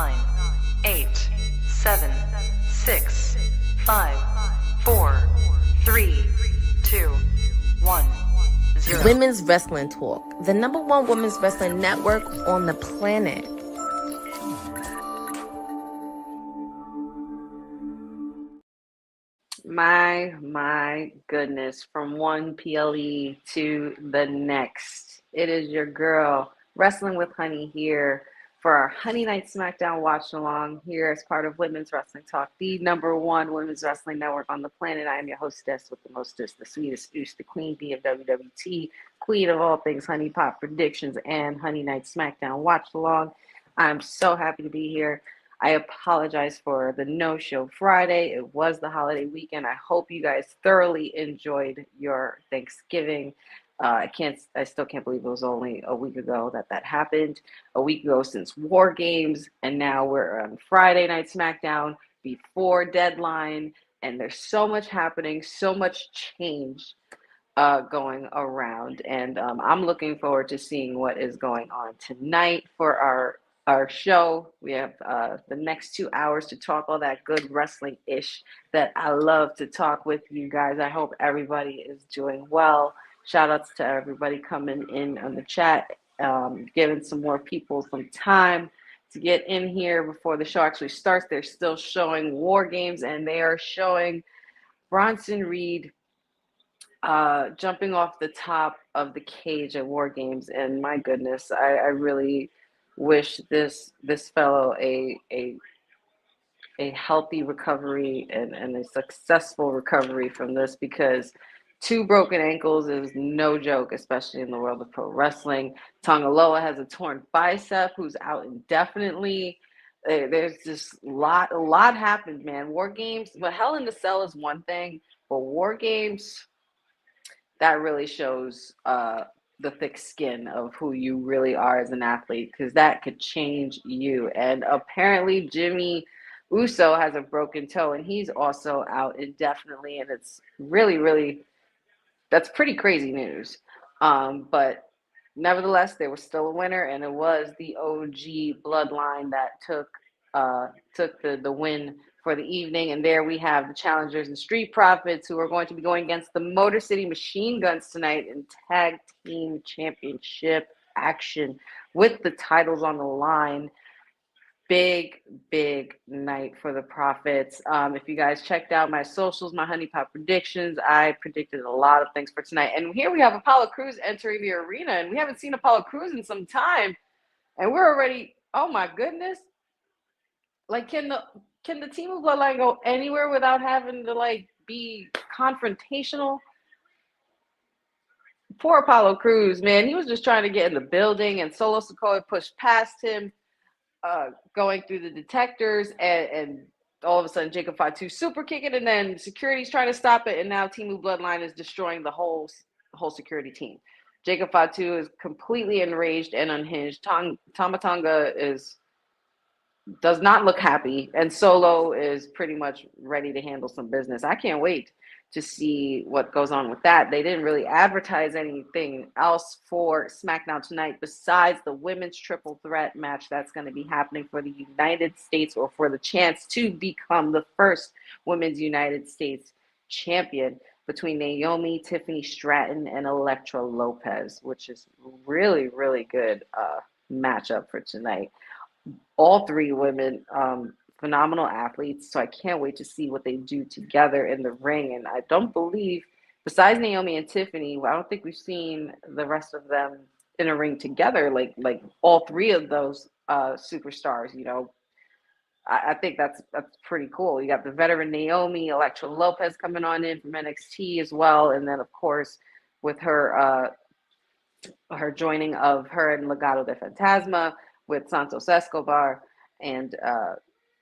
9, 8, 7, 6, 5, 4, 3, 2, 1, 0. Women's Wrestling Talk, the #1 women's wrestling network on the planet. My goodness, from one PLE to the next. It is your girl, Wrestling with Honey, here for our Honey Night SmackDown watch along here as part of Women's Wrestling Talk, the #1 women's wrestling network on the planet. I am your hostess with the mostest, the sweetest, the queen bee of WWT, queen of all things Honey Pop predictions and Honey Night SmackDown watch along. I'm so happy to be here. I apologize for the no-show Friday. It was the holiday weekend. I hope you guys thoroughly enjoyed your Thanksgiving. I still can't believe it was only a week ago that happened. A week ago since War Games, and now we're on Friday Night SmackDown before deadline, and there's so much happening, so much change going around, and I'm looking forward to seeing what is going on tonight for our show. We have the next 2 hours to talk all that good wrestling-ish that I love to talk with you guys. I hope everybody is doing well. Shout outs to everybody coming in on the chat, giving some more people some time to get in here before the show actually starts. They're still showing War Games, and they are showing Bronson Reed jumping off the top of the cage at War Games. And my goodness, I really wish this fellow a healthy recovery and a successful recovery from this, because 2 broken ankles is no joke, especially in the world of pro wrestling. Tongaloa has a torn bicep, who's out indefinitely. There's just a lot happened, man. War Games, but Hell in the Cell is one thing, but War Games, that really shows the thick skin of who you really are as an athlete, because that could change you. And apparently Jimmy Uso has a broken toe, and he's also out indefinitely, and it's really, that's pretty crazy news. But nevertheless, they were still a winner, and it was the OG Bloodline that took the win for the evening. And there we have the challengers and Street Profits, who are going to be going against the Motor City Machine Guns tonight in Tag Team Championship action with the titles on the line. Big night for the Profits. If you guys checked out my socials, my Honey Pop predictions, I predicted a lot of things for tonight. And here we have Apollo Crews entering the arena, and we haven't seen Apollo Crews in some time, and we're already, oh my goodness. Like, can the team of Bloodline go anywhere without having to be confrontational? Poor Apollo Crews, man. He was just trying to get in the building, and Solo Sikoa pushed past him, going through the detectors, and all of a sudden Jacob Fatu super kicking, and then security's trying to stop it, and now Team Bloodline is destroying the whole security team. Jacob Fatu is completely enraged and unhinged. Tama Tonga does not look happy, and Solo is pretty much ready to handle some business. I can't wait to see what goes on with that. They didn't really advertise anything else for SmackDown tonight besides the women's triple threat match that's going to be happening for the United States, or for the chance to become the first women's United States champion, between Naomi, Tiffany Stratton, and Elektra Lopez, which is really good matchup for tonight. All 3 women, phenomenal athletes, so I can't wait to see what they do together in the ring. And I don't believe, besides Naomi and Tiffany, I don't think we've seen the rest of them in a ring together, like all 3 of those superstars. I think that's pretty cool. You got the veteran Naomi, Elektra Lopez coming on in from NXT as well, and then of course with her joining of her and Legado de Fantasma with Santos Escobar, and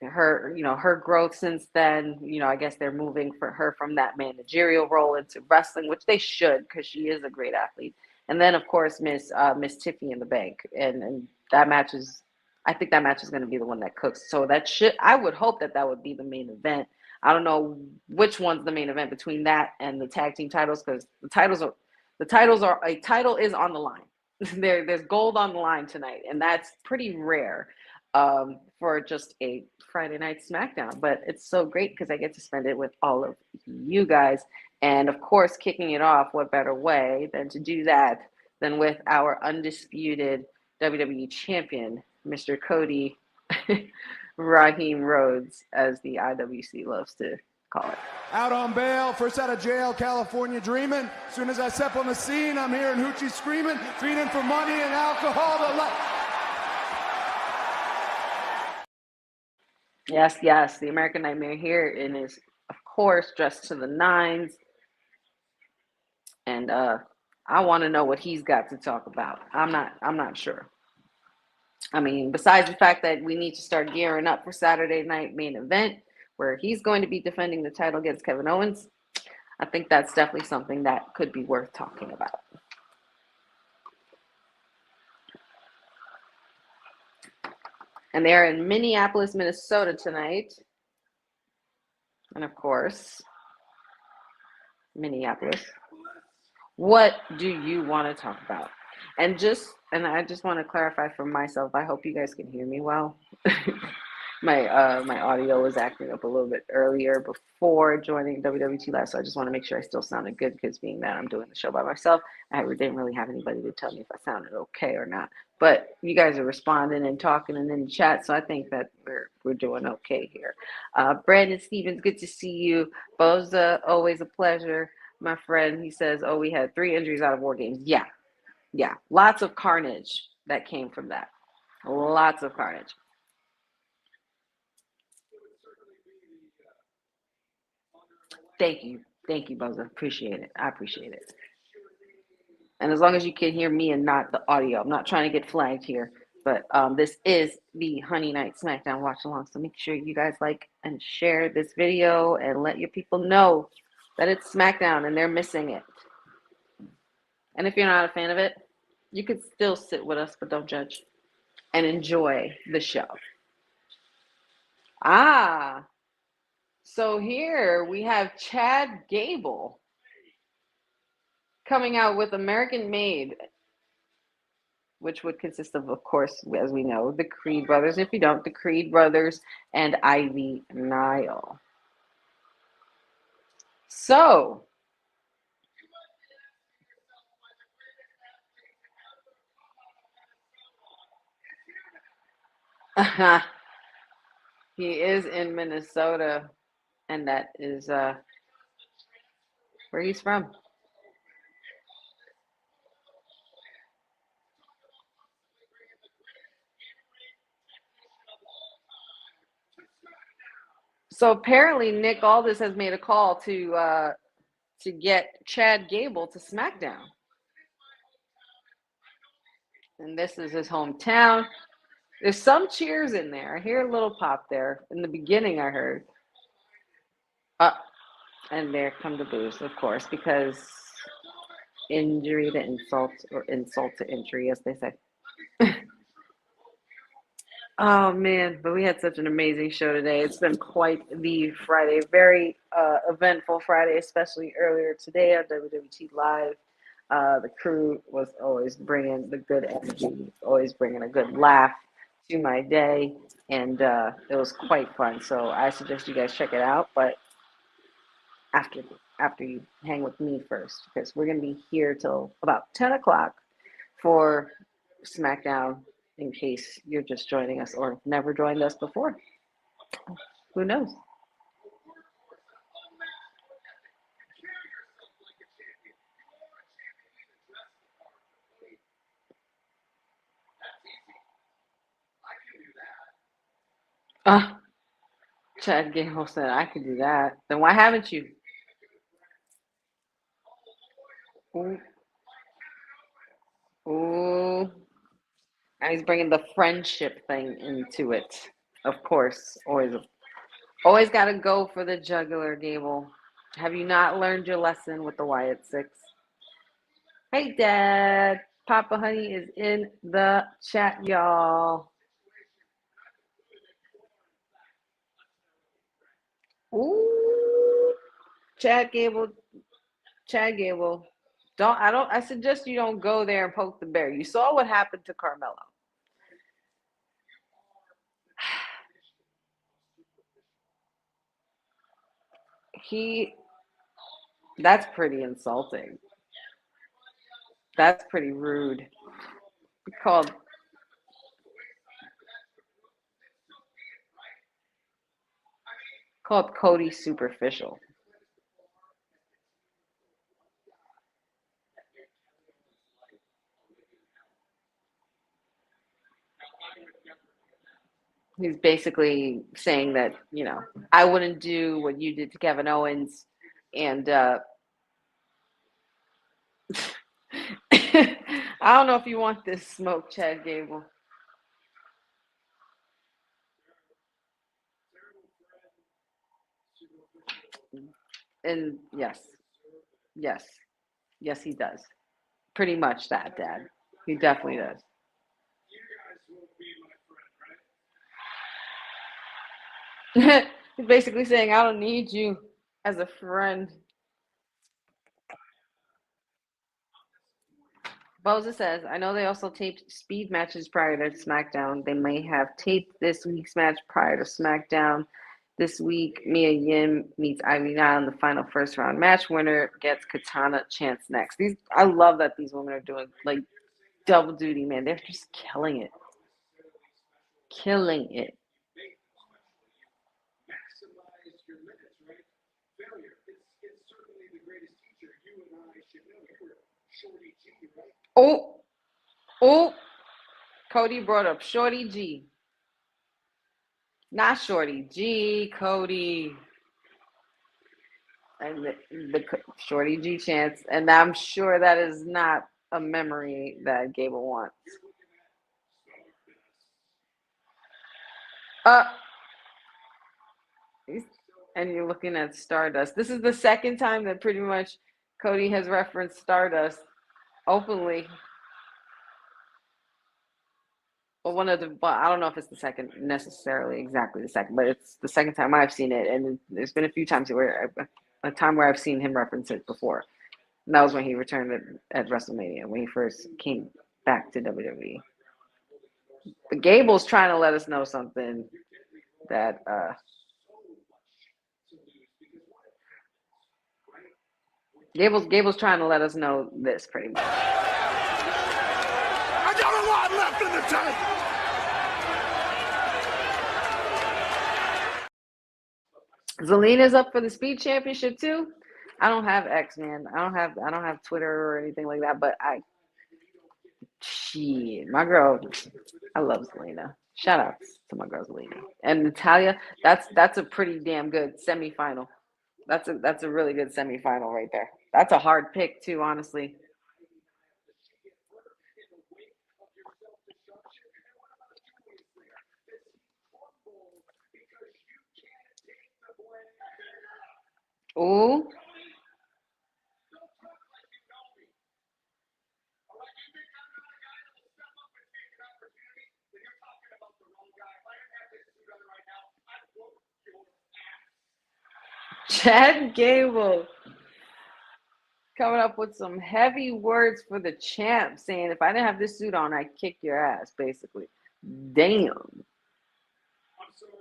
her growth since then. I guess they're moving for her from that managerial role into wrestling, which they should, because she is a great athlete. And then of course Miss Tiffy in the Bank, and that match is, I think that match is going to be the one that cooks. So I would hope that would be the main event. I don't know which one's the main event between that and the tag team titles, because a title is on the line. There's gold on the line tonight, and that's pretty rare. for just a Friday night SmackDown. But it's so great because I get to spend it with all of you guys. And of course, kicking it off, what better way than to do that than with our undisputed WWE champion, Mr. Cody Raheem Rhodes, as the IWC loves to call it. Out on bail, first out of jail, California dreaming. As soon as I step on the scene, I'm hearing hoochie screaming, feeding for money and alcohol. Yes, the American Nightmare here and is, of course, dressed to the nines. And I want to know what he's got to talk about. I'm not sure. I mean, besides the fact that we need to start gearing up for Saturday night main event, where he's going to be defending the title against Kevin Owens, I think that's definitely something that could be worth talking about. And they're in Minneapolis, Minnesota tonight. And of course, Minneapolis. What do you want to talk about? And I just want to clarify for myself, I hope you guys can hear me well. My audio was acting up a little bit earlier before joining WWT Live, so I just want to make sure I still sounded good, because being that I'm doing the show by myself, I didn't really have anybody to tell me if I sounded okay or not. But you guys are responding and talking and in the chat, so I think that we're doing okay here. Brandon Stevens, good to see you. Boza, always a pleasure, my friend. He says, oh, we had 3 injuries out of War Games. Yeah, lots of carnage that came from that. Lots of carnage. Thank you, Boza. Appreciate it. I appreciate it. And as long as you can hear me and not the audio, I'm not trying to get flagged here. But this is the Honey Night SmackDown watch along. So make sure you guys like and share this video and let your people know that it's SmackDown and they're missing it. And if you're not a fan of it, you could still sit with us, but don't judge, and enjoy the show. So here we have Chad Gable coming out with American Made, which would consist of course, as we know, the Creed brothers. If you don't, the Creed brothers and Ivy Nile. So he is in Minnesota, and that is where he's from. So apparently Nick Aldis has made a call to get Chad Gable to SmackDown. And this is his hometown. There's some cheers in there. I hear a little pop there. In the beginning, I heard. And there come the boos, of course, because injury to insult, or insult to injury, as they say. Oh, man, but we had such an amazing show today. It's been quite the Friday. Very eventful Friday, especially earlier today on WWT Live. The crew was always bringing the good energy, always bringing a good laugh to my day, and it was quite fun. So I suggest you guys check it out, but after you hang with me first, because we're going to be here till about 10 o'clock for SmackDown, in case you're just joining us or never joined us before. Who knows? Chad Gable said I could do that. Then why haven't you? Ooh. And he's bringing the friendship thing into it. Of course. Always got to go for the jugular, Gable. Have you not learned your lesson with the Wyatt Six? Hey, Dad. Papa Honey is in the chat, y'all. Ooh. Chad Gable. I suggest you don't go there and poke the bear. You saw what happened to Carmelo. That's pretty insulting. That's pretty rude. Called Cody superficial. He's basically saying that, I wouldn't do what you did to Kevin Owens. And I don't know if you want this smoke, Chad Gable. And yes, he does. Pretty much that, Dad. He definitely does. He's basically saying, I don't need you as a friend. Boza says, I know they also taped speed matches prior to SmackDown. They may have taped this week's match prior to SmackDown. This week, Mia Yim meets Ivy Nile in the final first round match. Winner gets Katana chance next. I love that these women are doing like double duty, man. They're just killing it. Killing it. Oh, Cody brought up Shorty G. Not Shorty G, Cody. And the Shorty G chance. And I'm sure that is not a memory that Gable wants. And you're looking at Stardust. This is the second time that pretty much Cody has referenced Stardust openly. Well, I don't know if it's the second, necessarily exactly the second, but it's the second time I've seen it. And there's been a few times where I've seen him reference it before. And that was when he returned at WrestleMania, when he first came back to WWE. But Gable's trying to let us know something that Gable's trying to let us know this pretty much. I got a lot left in the tank. Zelina's up for the Speed Championship too. I don't have X, man. I don't have Twitter or anything like that. But my girl, I love Zelina. Shout out to my girl Zelina and Natalia. That's a pretty damn good semifinal. That's a really good semifinal right there. That's a hard pick too, honestly. Ooh. Chad Gable coming up with some heavy words for the champ, saying if I didn't have this suit on, I'd kick your ass, basically. Damn. I'm sorry.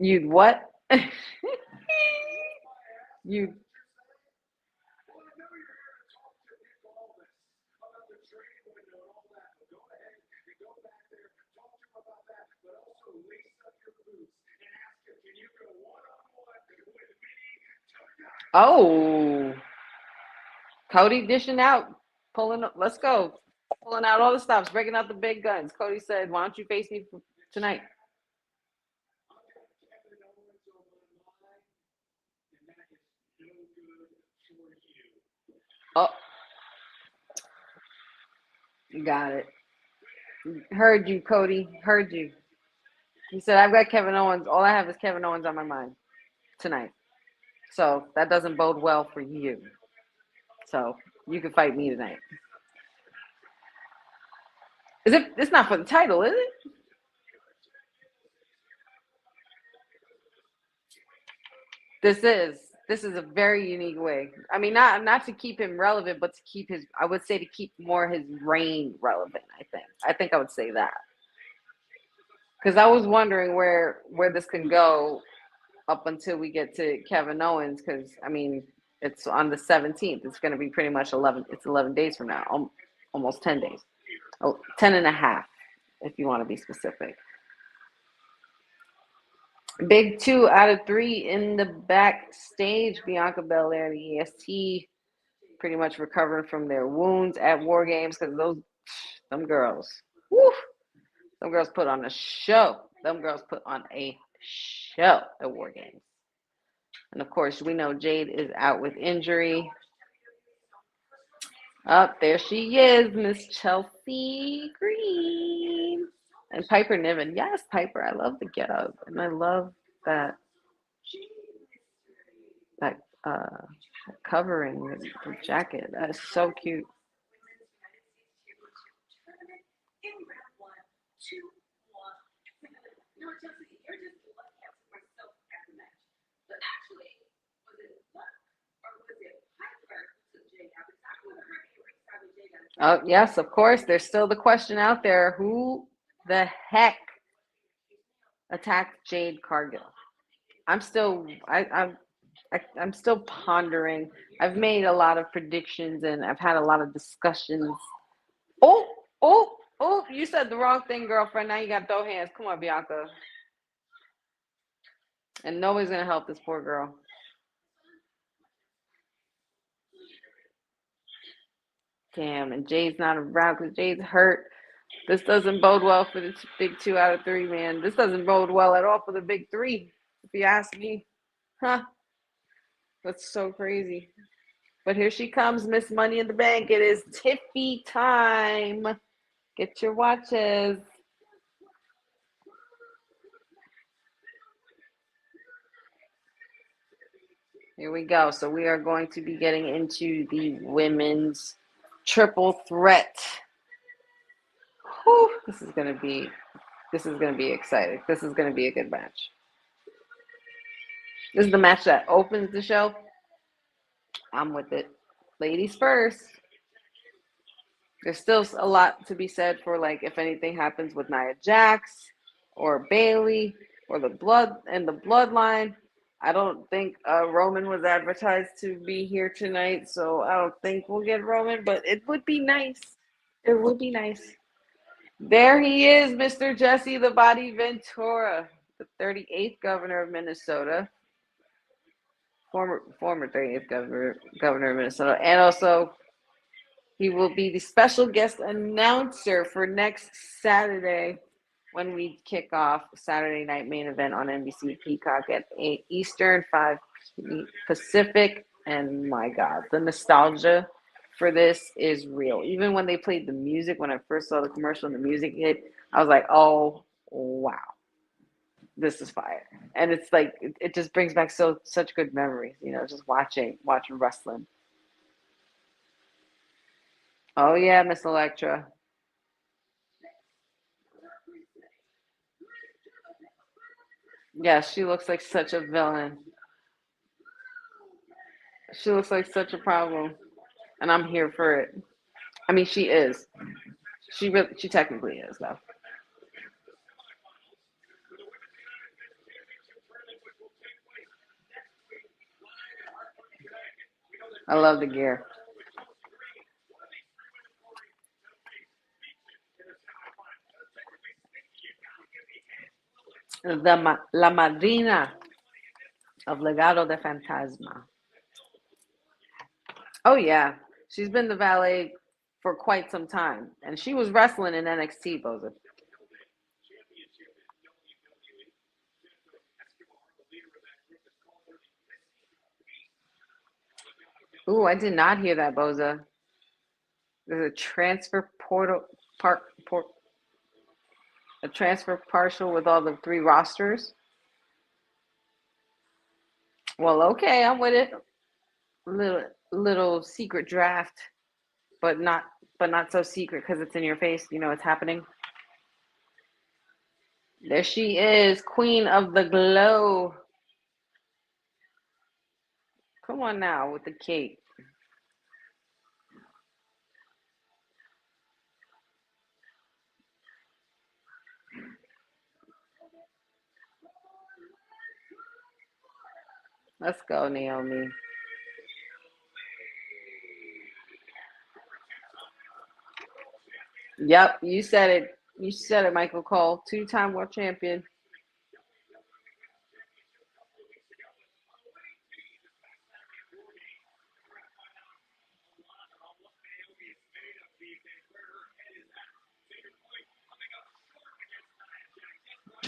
You'd what? You. Oh, Cody dishing out, let's go. Pulling out all the stops, breaking out the big guns. Cody said, why don't you face me tonight? Oh, got it. Heard you, Cody. Heard you. He said, I've got Kevin Owens. All I have is Kevin Owens on my mind tonight. So that doesn't bode well for you. So you can fight me tonight. It's not for the title, is it? This is a very unique way. I mean, not to keep him relevant, but to keep I would say to keep more his reign relevant, I think I would say that. Because I was wondering where this can go up until we get to Kevin Owens, because I mean it's on the 17th. It's going to be pretty much 11. It's 11 days from now, almost 10 days. 10 and a half, if you want to be specific. Big 2 out of 3 in the backstage. Bianca, Belair, and the EST pretty much recovering from their wounds at War Games, because them girls, woo, them girls put on a show. Them girls put on a show at War Games. And of course, we know Jade is out with injury. Up there she is, Miss Chelsea Green. And Piper Niven. Yes, Piper. I love the get up. And I love that covering, the jacket. That is so cute. Oh, yes, of course. There's still the question out there. Who the heck attacked Jade Cargill? I'm still pondering. I've made a lot of predictions and I've had a lot of discussions. Oh, you said the wrong thing, girlfriend. Now you got both hands. Come on, Bianca. And nobody's going to help this poor girl. Damn, and Jade's not around because Jade's hurt. This doesn't bode well for the big 2 out of 3, man. This doesn't bode well at all for the big 3, if you ask me. Huh? That's so crazy. But here she comes, Miss Money in the Bank. It is Tiffy time. Get your watches. Here we go. So we are going to be getting into the women's triple threat. Whew, this is gonna be exciting. This is gonna be a good match. This is the match that opens the show. I'm with it. Ladies first. There's still a lot to be said for, like, if anything happens with Nia Jax or Bayley or the Bloodline. I don't think Roman was advertised to be here tonight, so I don't think we'll get Roman, but it would be nice. It would be nice. There he is, Mr. Jesse the Body Ventura, the 38th governor of Minnesota. Former 38th governor of Minnesota. And also, he will be the special guest announcer for next Saturday when we kick off Saturday night main event on NBC Peacock at 8 Eastern, 5 Pacific. And my God, the nostalgia for this is real. Even when they played the music, when I first saw the commercial and the music hit, I was like, oh, wow. This is fire. And it's like, it just brings back such good memories, just watching wrestling. Oh, yeah, Miss Elektra. Yeah, she looks like such a villain. She looks like such a problem. And I'm here for it. I mean, she is. She technically is, though. I love the gear. La Madrina of Legado de Fantasma. Oh, yeah. She's been the valet for quite some time. And she was wrestling in NXT, Boza. Ooh, I did not hear that, Boza. There's a transfer a transfer partial with all the 3 rosters. Well, okay, I'm with it. Little secret draft, but not so secret because it's in your face. It's happening. There she is, Queen of the Glow. Come on now with the cape. Let's go, Naomi. Yep, you said it. You said it, Michael Cole, 2-time world champion.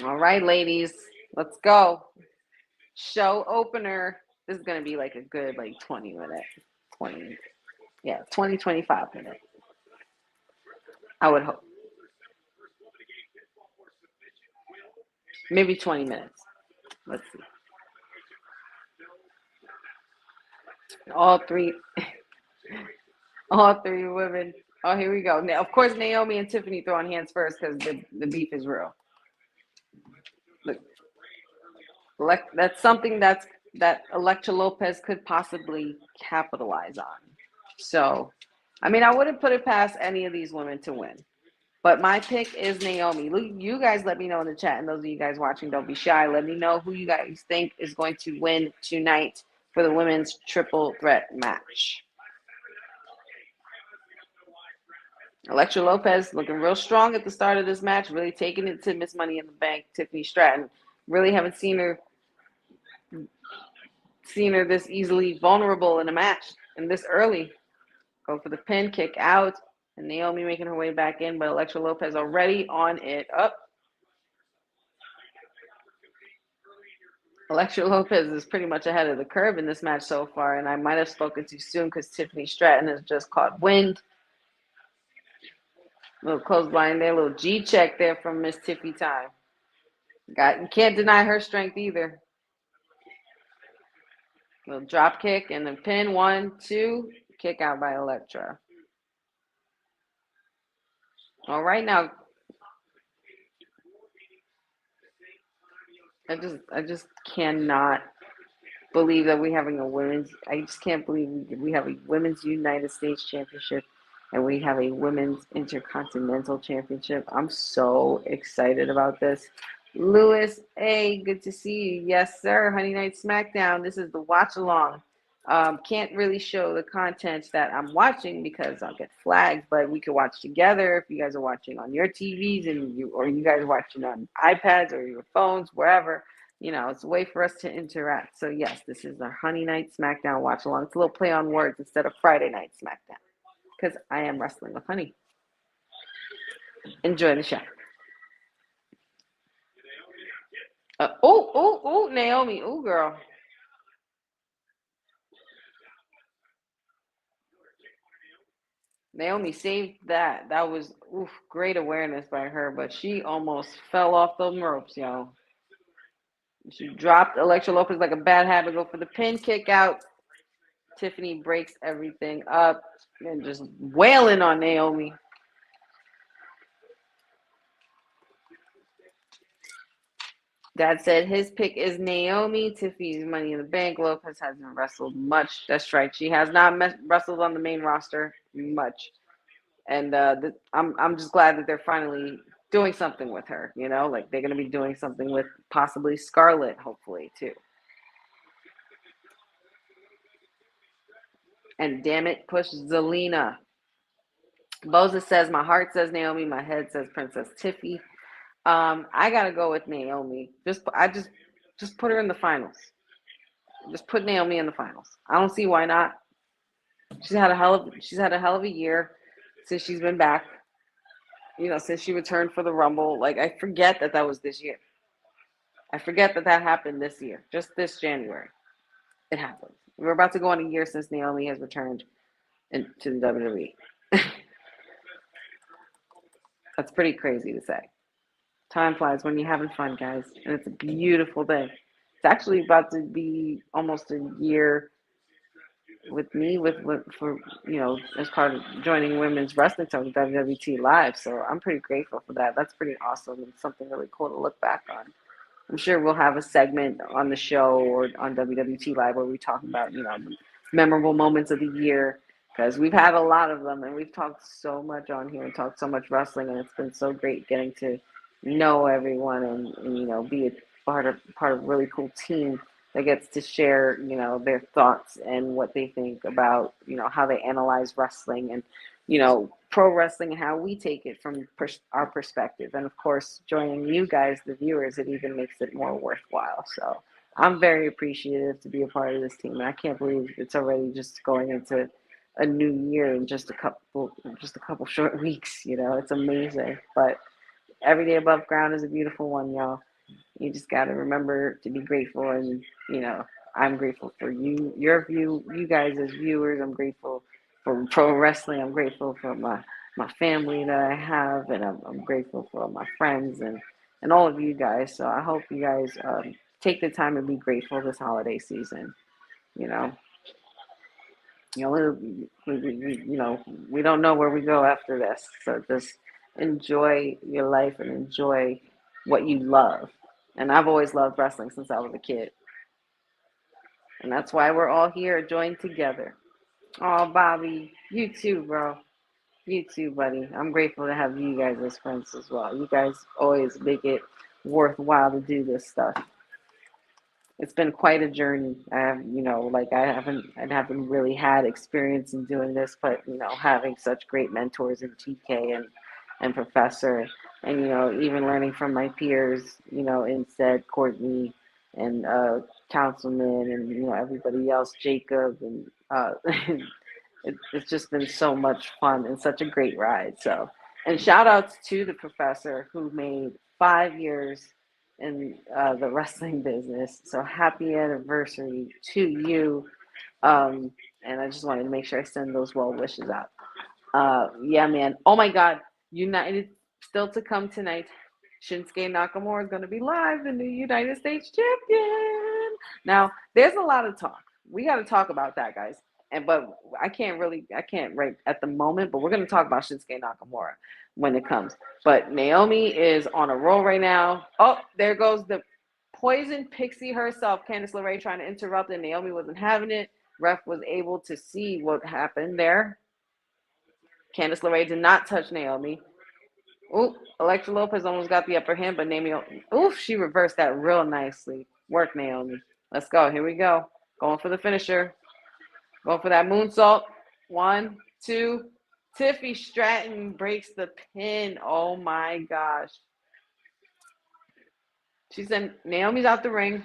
All right, ladies, let's go. Show opener. This is gonna be like a good 20 minute, 20, 25 minute. I would hope. Maybe 20 minutes. Let's see. All three women. Oh, here we go. Now, of course, Naomi and Tiffany throwing hands first because the beef is real. Look, that's something that Elektra Lopez could possibly capitalize on. So, I mean, I wouldn't put it past any of these women to win. But my pick is Naomi. You guys let me know in the chat, and those of you guys watching, don't be shy. Let me know who you guys think is going to win tonight for the women's triple threat match. Elektra Lopez looking real strong at the start of this match, really taking it to Miss Money in the Bank, Tiffany Stratton. Really haven't seen her this easily vulnerable in a match and this early. Go for the pin, kick out, and Naomi making her way back in, but Elektra Lopez already on it up. Elektra Lopez is pretty much ahead of the curve in this match so far, and I might have spoken too soon because Tiffany Stratton has just caught wind. Little clothesline there, little G check there from Miss Tiffy time. You can't deny her strength either. Little drop kick and then pin, 1, 2, kick out by Elektra. All right, now I just cannot believe that we're having I just can't believe we have a women's United States Championship and we have a women's Intercontinental Championship. I'm so excited about this. Lewis, hey, good to see you. Yes, sir. Honey Night SmackDown. This is the watch along. Can't really show the content that I'm watching because I'll get flagged, but we can watch together if you guys are watching on your TVs or you guys are watching on iPads or your phones, wherever. It's a way for us to interact. So yes, this is our Honey Night SmackDown watch along. It's a little play on words instead of Friday Night SmackDown because I am wrestling with Honey. Enjoy the show. Naomi. Oh, girl. Naomi saved that. That was great awareness by her, but she almost fell off the ropes, y'all. She dropped Elektra Lopez like a bad habit. Go for the pin, kick out. Tiffany breaks everything up and just wailing on Naomi. Dad said his pick is Naomi. Tiffy's Money in the Bank. Lopez hasn't wrestled much. That's right. She has not wrestled on the main roster much. And I'm just glad that they're finally doing something with her. They're going to be doing something with possibly Scarlett, hopefully, too. And damn it, push Zelina. Boza says, my heart says Naomi. My head says Princess Tiffy. I gotta go with Naomi. Just put her in the finals. Just put Naomi in the finals. I don't see why not. She's had a hell of a year since she's been back. Since she returned for the Rumble. I forget that was this year. I forget that happened this year, just this January. It happened. We're about to go on a year since Naomi has returned to the WWE. That's pretty crazy to say. Time flies when you're having fun, guys, and it's a beautiful day. It's actually about to be almost a year with me as part of joining women's wrestling talk with WWT Live. So I'm pretty grateful for that. That's pretty awesome and something really cool to look back on. I'm sure we'll have a segment on the show or on WWT Live where we talk about the memorable moments of the year, because we've had a lot of them and we've talked so much on here and talked so much wrestling, and it's been so great getting to know everyone and be a part of a really cool team that gets to share, their thoughts and what they think about, how they analyze wrestling and, pro wrestling and how we take it from our perspective. And of course, joining you guys, the viewers, it even makes it more worthwhile. So I'm very appreciative to be a part of this team. And I can't believe it's already just going into a new year in just a couple short weeks. It's amazing. But every day above ground is a beautiful one, y'all. You just got to remember to be grateful. And, I'm grateful for you guys as viewers. I'm grateful for pro wrestling. I'm grateful for my family that I have. And I'm grateful for my friends and all of you guys. So I hope you guys take the time and be grateful this holiday season. We don't know where we go after this. So just enjoy your life and enjoy what you love. And I've always loved wrestling since I was a kid. And that's why we're all here joined together. Oh, Bobby, you too, bro. You too, buddy. I'm grateful to have you guys as friends as well. You guys always make it worthwhile to do this stuff. It's been quite a journey. I haven't really had experience in doing this, but having such great mentors in TK and Professor, and even learning from my peers, instead Courtney and Councilman and everybody else, Jacob, and it's just been so much fun and such a great ride. So, and shout outs to the Professor who made 5 years in the wrestling business. So happy anniversary to you. And I just wanted to make sure I send those well wishes out. Yeah, man. Oh my God. United still to come tonight. Shinsuke Nakamura is going to be live, the new United States champion. Now, there's a lot of talk. We got to talk about that, guys. But I can't right at the moment, but we're going to talk about Shinsuke Nakamura when it comes. But Naomi is on a roll right now. Oh, there goes the poison pixie herself, Candice LeRae, trying to interrupt, and Naomi wasn't having it. Ref was able to see what happened there. Candice LeRae did not touch Naomi. Ooh, Elektra Lopez almost got the upper hand, but Naomi, she reversed that real nicely. Work, Naomi. Let's go. Here we go. Going for the finisher. Going for that moonsault. 1, 2. Tiffy Stratton breaks the pin. Oh my gosh. She said Naomi's out the ring.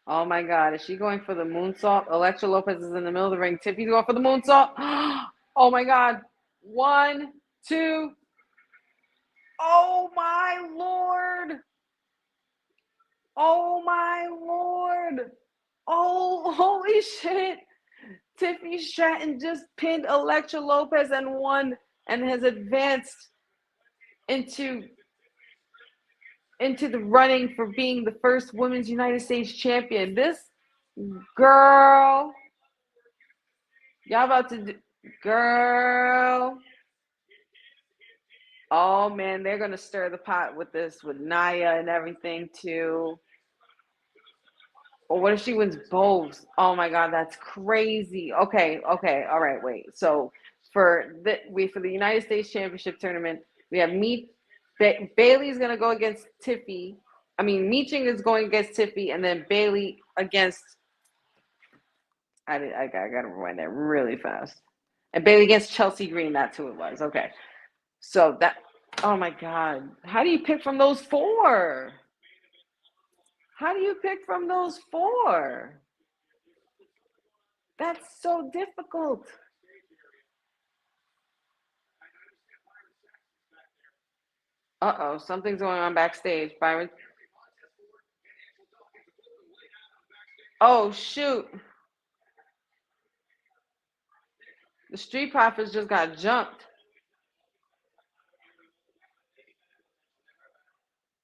Oh my God. Is she going for the moonsault? Elektra Lopez is in the middle of the ring. Tiffy's going for the moonsault. Oh my God. 1, 2. Oh my Lord. Oh my Lord. Oh, holy shit. Tiffany Stratton just pinned Elektra Lopez and won and has advanced into the running for being the first women's United States champion. This girl, y'all about to do, girl. Oh man, they're gonna stir the pot with this, with Nia and everything too. Or what if she wins both? Oh my God, that's crazy. Okay, all right, wait. So for the United States Championship tournament, we have Bailey's gonna go against Tiffy. I mean, Meeching is going against Tiffy, and then Bailey against. I gotta rewind that really fast. And Bailey against Chelsea Green. That's who it was. Okay, so that. Oh my God, how do you pick from those 4? How do you pick from those 4? That's so difficult. Uh-oh, something's going on backstage. Byron. Oh, shoot. The Street Profits just got jumped.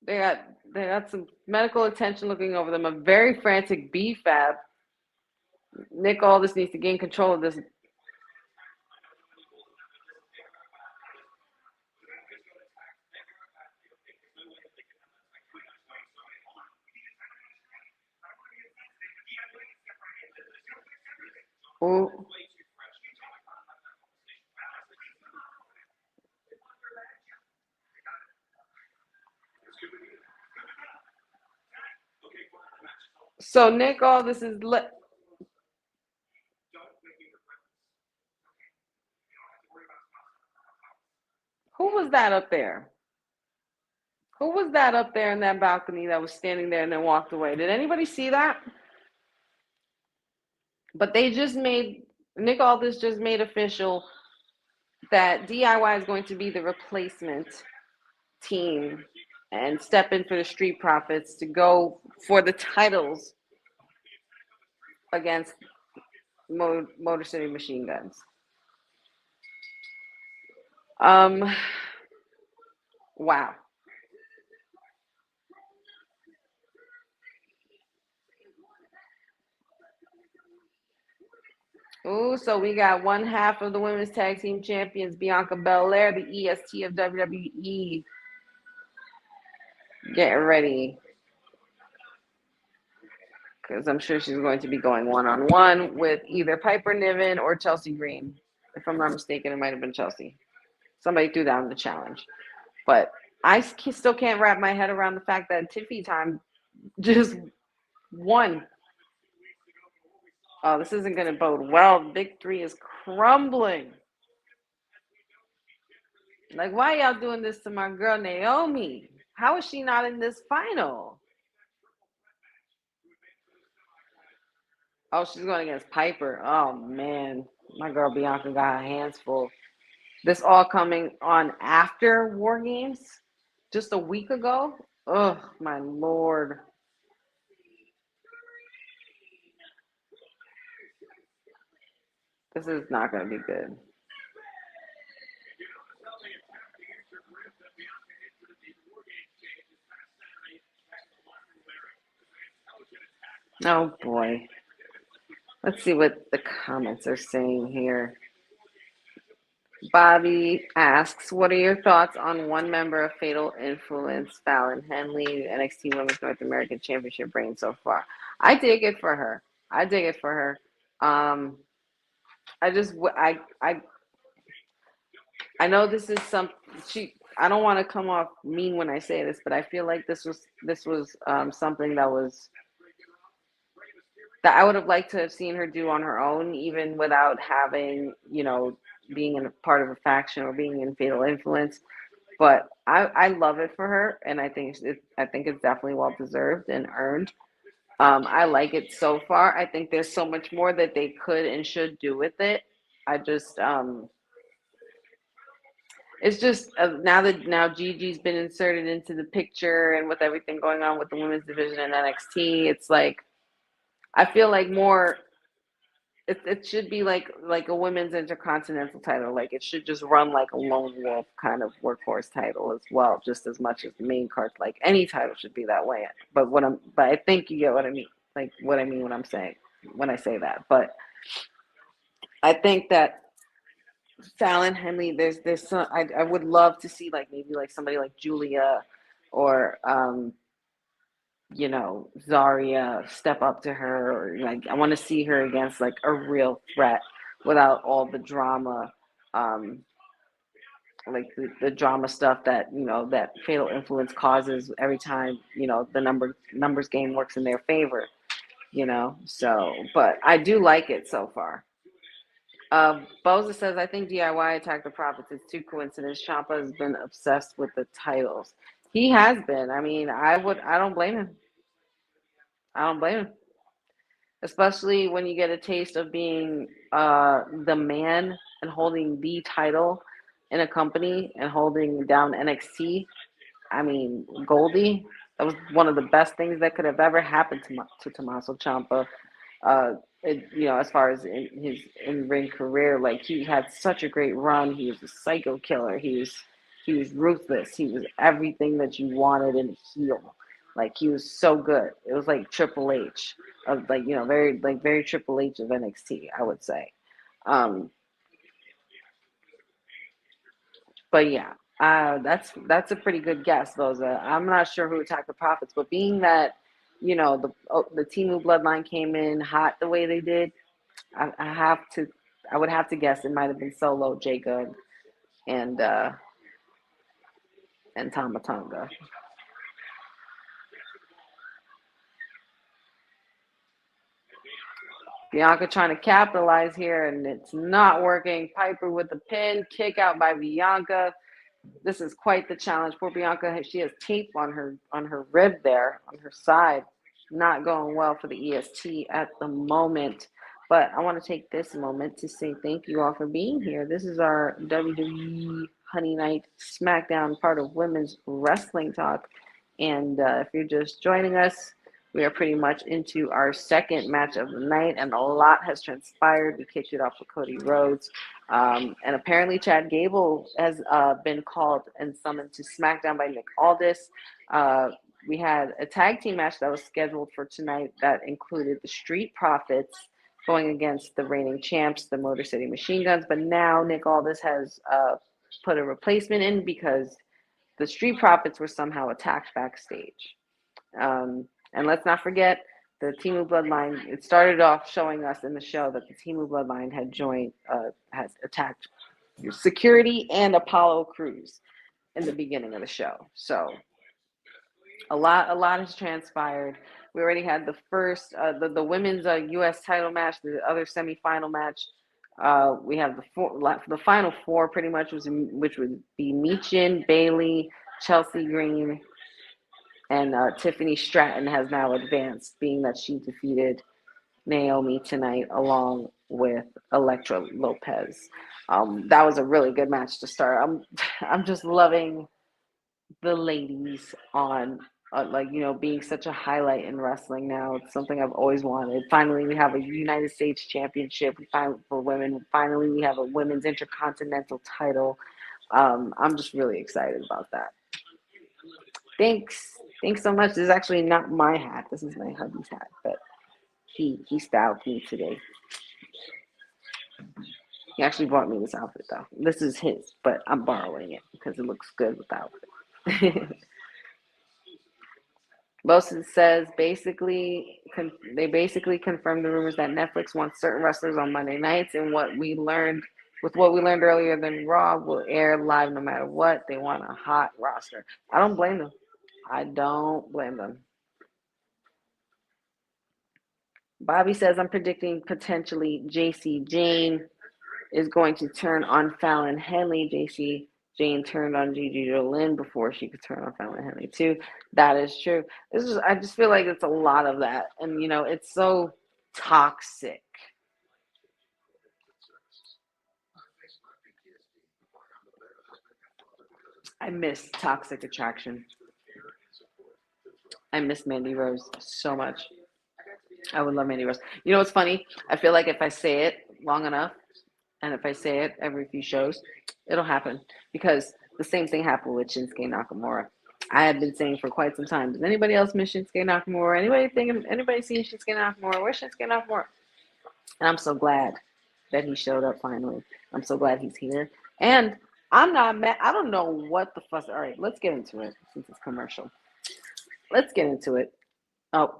They got some medical attention looking over them. A very frantic B-Fab. Nick Aldis needs to gain control of this. Ooh. So Nick, all this is who was that up there? Who was that up there in that balcony that was standing there and then walked away? Did anybody see that? But they just made Nick Aldis just made official that DIY is going to be the replacement team and step in for the Street Profits to go for the titles against Motor City Machine Guns. Wow. Ooh, so we got one half of the women's tag team champions, Bianca Belair, the EST of WWE. Getting ready. Because I'm sure she's going to be going one-on-one with either Piper Niven or Chelsea Green. If I'm not mistaken, it might have been Chelsea. Somebody threw down the challenge. But I still can't wrap my head around the fact that Tiffy Time just won. Oh, this isn't going to bode well. Victory is crumbling. Like, why y'all doing this to my girl Naomi? How is she not in this final? Oh, she's going against Piper. Oh, man. My girl Bianca got her hands full. This all coming on after War Games? Just a week ago? Oh, my Lord. This is not going to be good. Oh, boy. Let's see what the comments are saying here. Bobby asks, what are your thoughts on one member of Fatal Influence, Fallon Henley, NXT Women's North American Championship reign so far? I dig it for her. I know this is I don't want to come off mean when I say this, but I feel like this was something that I would have liked to have seen her do on her own, even without having, being in a part of a faction or being in Fatal Influence. But I love it for her, and I think it's definitely well deserved and earned. I like it so far. I think there's so much more that they could and should do with it. I just it's just now Gigi's been inserted into the picture, and with everything going on with the women's division in NXT, it's like I feel like more. It should be like a women's intercontinental title. Like it should just run like a lone wolf kind of workhorse title as well, just as much as the main card. Like any title should be that way. But I think you get what I mean. Like what I mean when I'm saying when I say that. But I think that Fallon Henley, there's some I would love to see like maybe like somebody like Julia or Zarya step up to her, or like I want to see her against like a real threat without all the drama, like the drama stuff that that Fatal Influence causes every time the numbers game works in their favor, So, but I do like it so far. Boza says, I think DIY Attack the Profits is too coincidence. Ciampa has been obsessed with the titles. He has been. I mean, I don't blame him. Especially when you get a taste of being the man and holding the title in a company and holding down NXT. I mean, Goldie, that was one of the best things that could have ever happened to Tommaso Ciampa. As far as in his in-ring career, like he had such a great run. He was a psycho killer. He was ruthless. He was everything that you wanted in a heel. Like he was so good. It was like Triple H of very Triple H of NXT, I would say. But yeah, that's a pretty good guess, Loza. I'm not sure who attacked the Profits, but being that the Timu Bloodline came in hot the way they did, I would have to guess it might have been Solo, Jacob, and Tama Tonga. Bianca trying to capitalize here, and it's not working. Piper with the pin, kick out by Bianca. This is quite the challenge. Poor Bianca, she has tape on her rib there, on her side. Not going well for the EST at the moment. But I want to take this moment to say thank you all for being here. This is our WWE Honey Night SmackDown, part of Women's Wrestling Talk. And if you're just joining us, we are pretty much into our second match of the night, and a lot has transpired. We kicked it off with Cody Rhodes. And apparently Chad Gable has been called and summoned to SmackDown by Nick Aldis. We had a tag team match that was scheduled for tonight that included the Street Profits going against the reigning champs, the Motor City Machine Guns. But now Nick Aldis has put a replacement in because the Street Profits were somehow attacked backstage. And let's not forget the Timu Bloodline. It started off showing us in the show that the Timu Bloodline had joined, has attacked security and Apollo Crews in the beginning of the show. So a lot has transpired. We already had the first, the women's U.S. title match, the other semifinal match. We have the final four pretty much, which would be Michin, Bailey, Chelsea Green, and Tiffany Stratton has now advanced, being that she defeated Naomi tonight along with Elektra Lopez. That was a really good match to start. I'm just loving the ladies on being such a highlight in wrestling now. It's something I've always wanted. Finally, we have a United States Championship for women. Finally, we have a women's intercontinental title. I'm just really excited about that. Thanks so much. This is actually not my hat. This is my hubby's hat, but he styled me today. He actually bought me this outfit though. This is his, but I'm borrowing it because it looks good with the outfit. Bosun says they basically confirmed the rumors that Netflix wants certain wrestlers on Monday nights, and what we learned earlier than Raw will air live no matter what. They want a hot roster. I don't blame them. Bobby says, I'm predicting potentially JC Jane is going to turn on Fallon Henley. JC Jane turned on Gigi Jolin before she could turn on Fallon Henley too. That is true. I just feel like it's a lot of that. And, it's so toxic. I miss Toxic Attraction. I miss Mandy Rose so much. I would love Mandy Rose. You know what's funny? I feel like if I say it long enough, and if I say it every few shows, it'll happen. Because the same thing happened with Shinsuke Nakamura. I have been saying for quite some time, does anybody else miss Shinsuke Nakamura? Anybody seen Shinsuke Nakamura? Where's Shinsuke Nakamura? And I'm so glad that he showed up finally. I'm so glad he's here. And I'm not mad. I don't know what the fuss. All right, let's get into it since it's commercial. Let's get into it. Oh,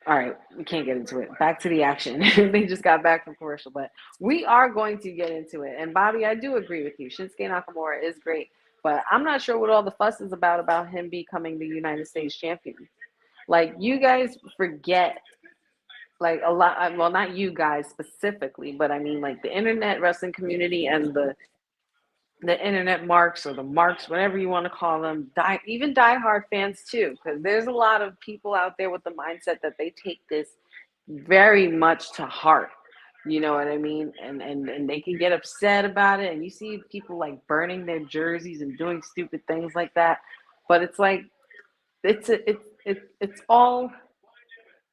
all right. We can't get into it. Back to the action. They just got back from commercial, but we are going to get into it. And Bobby, I do agree with you. Shinsuke Nakamura is great, but I'm not sure what all the fuss is about him becoming the United States champion. Like, you guys forget, like, a lot. Well, not you guys specifically, but I mean, like, the internet wrestling community and the internet marks, or the marks, whatever you want to call them, even diehard fans too, because there's a lot of people out there with the mindset that they take this very much to heart. You know what I mean? And they can get upset about it, and you see people like burning their jerseys and doing stupid things like that. But it's like it's all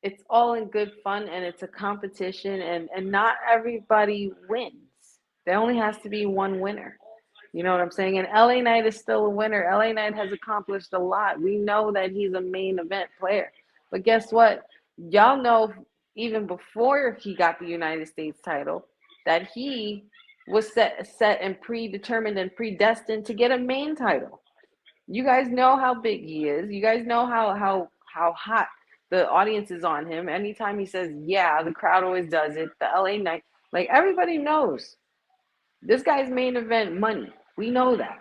in good fun, and it's a competition, and not everybody wins. There only has to be one winner. You know what I'm saying? And LA Knight is still a winner. LA Knight has accomplished a lot. We know that he's a main event player. But guess what? Y'all know even before he got the United States title that he was set and predetermined and predestined to get a main title. You guys know how big he is. You guys know how hot the audience is on him. Anytime he says, yeah, the crowd always does it. The LA Knight, like, everybody knows. This guy's main event money. We know that.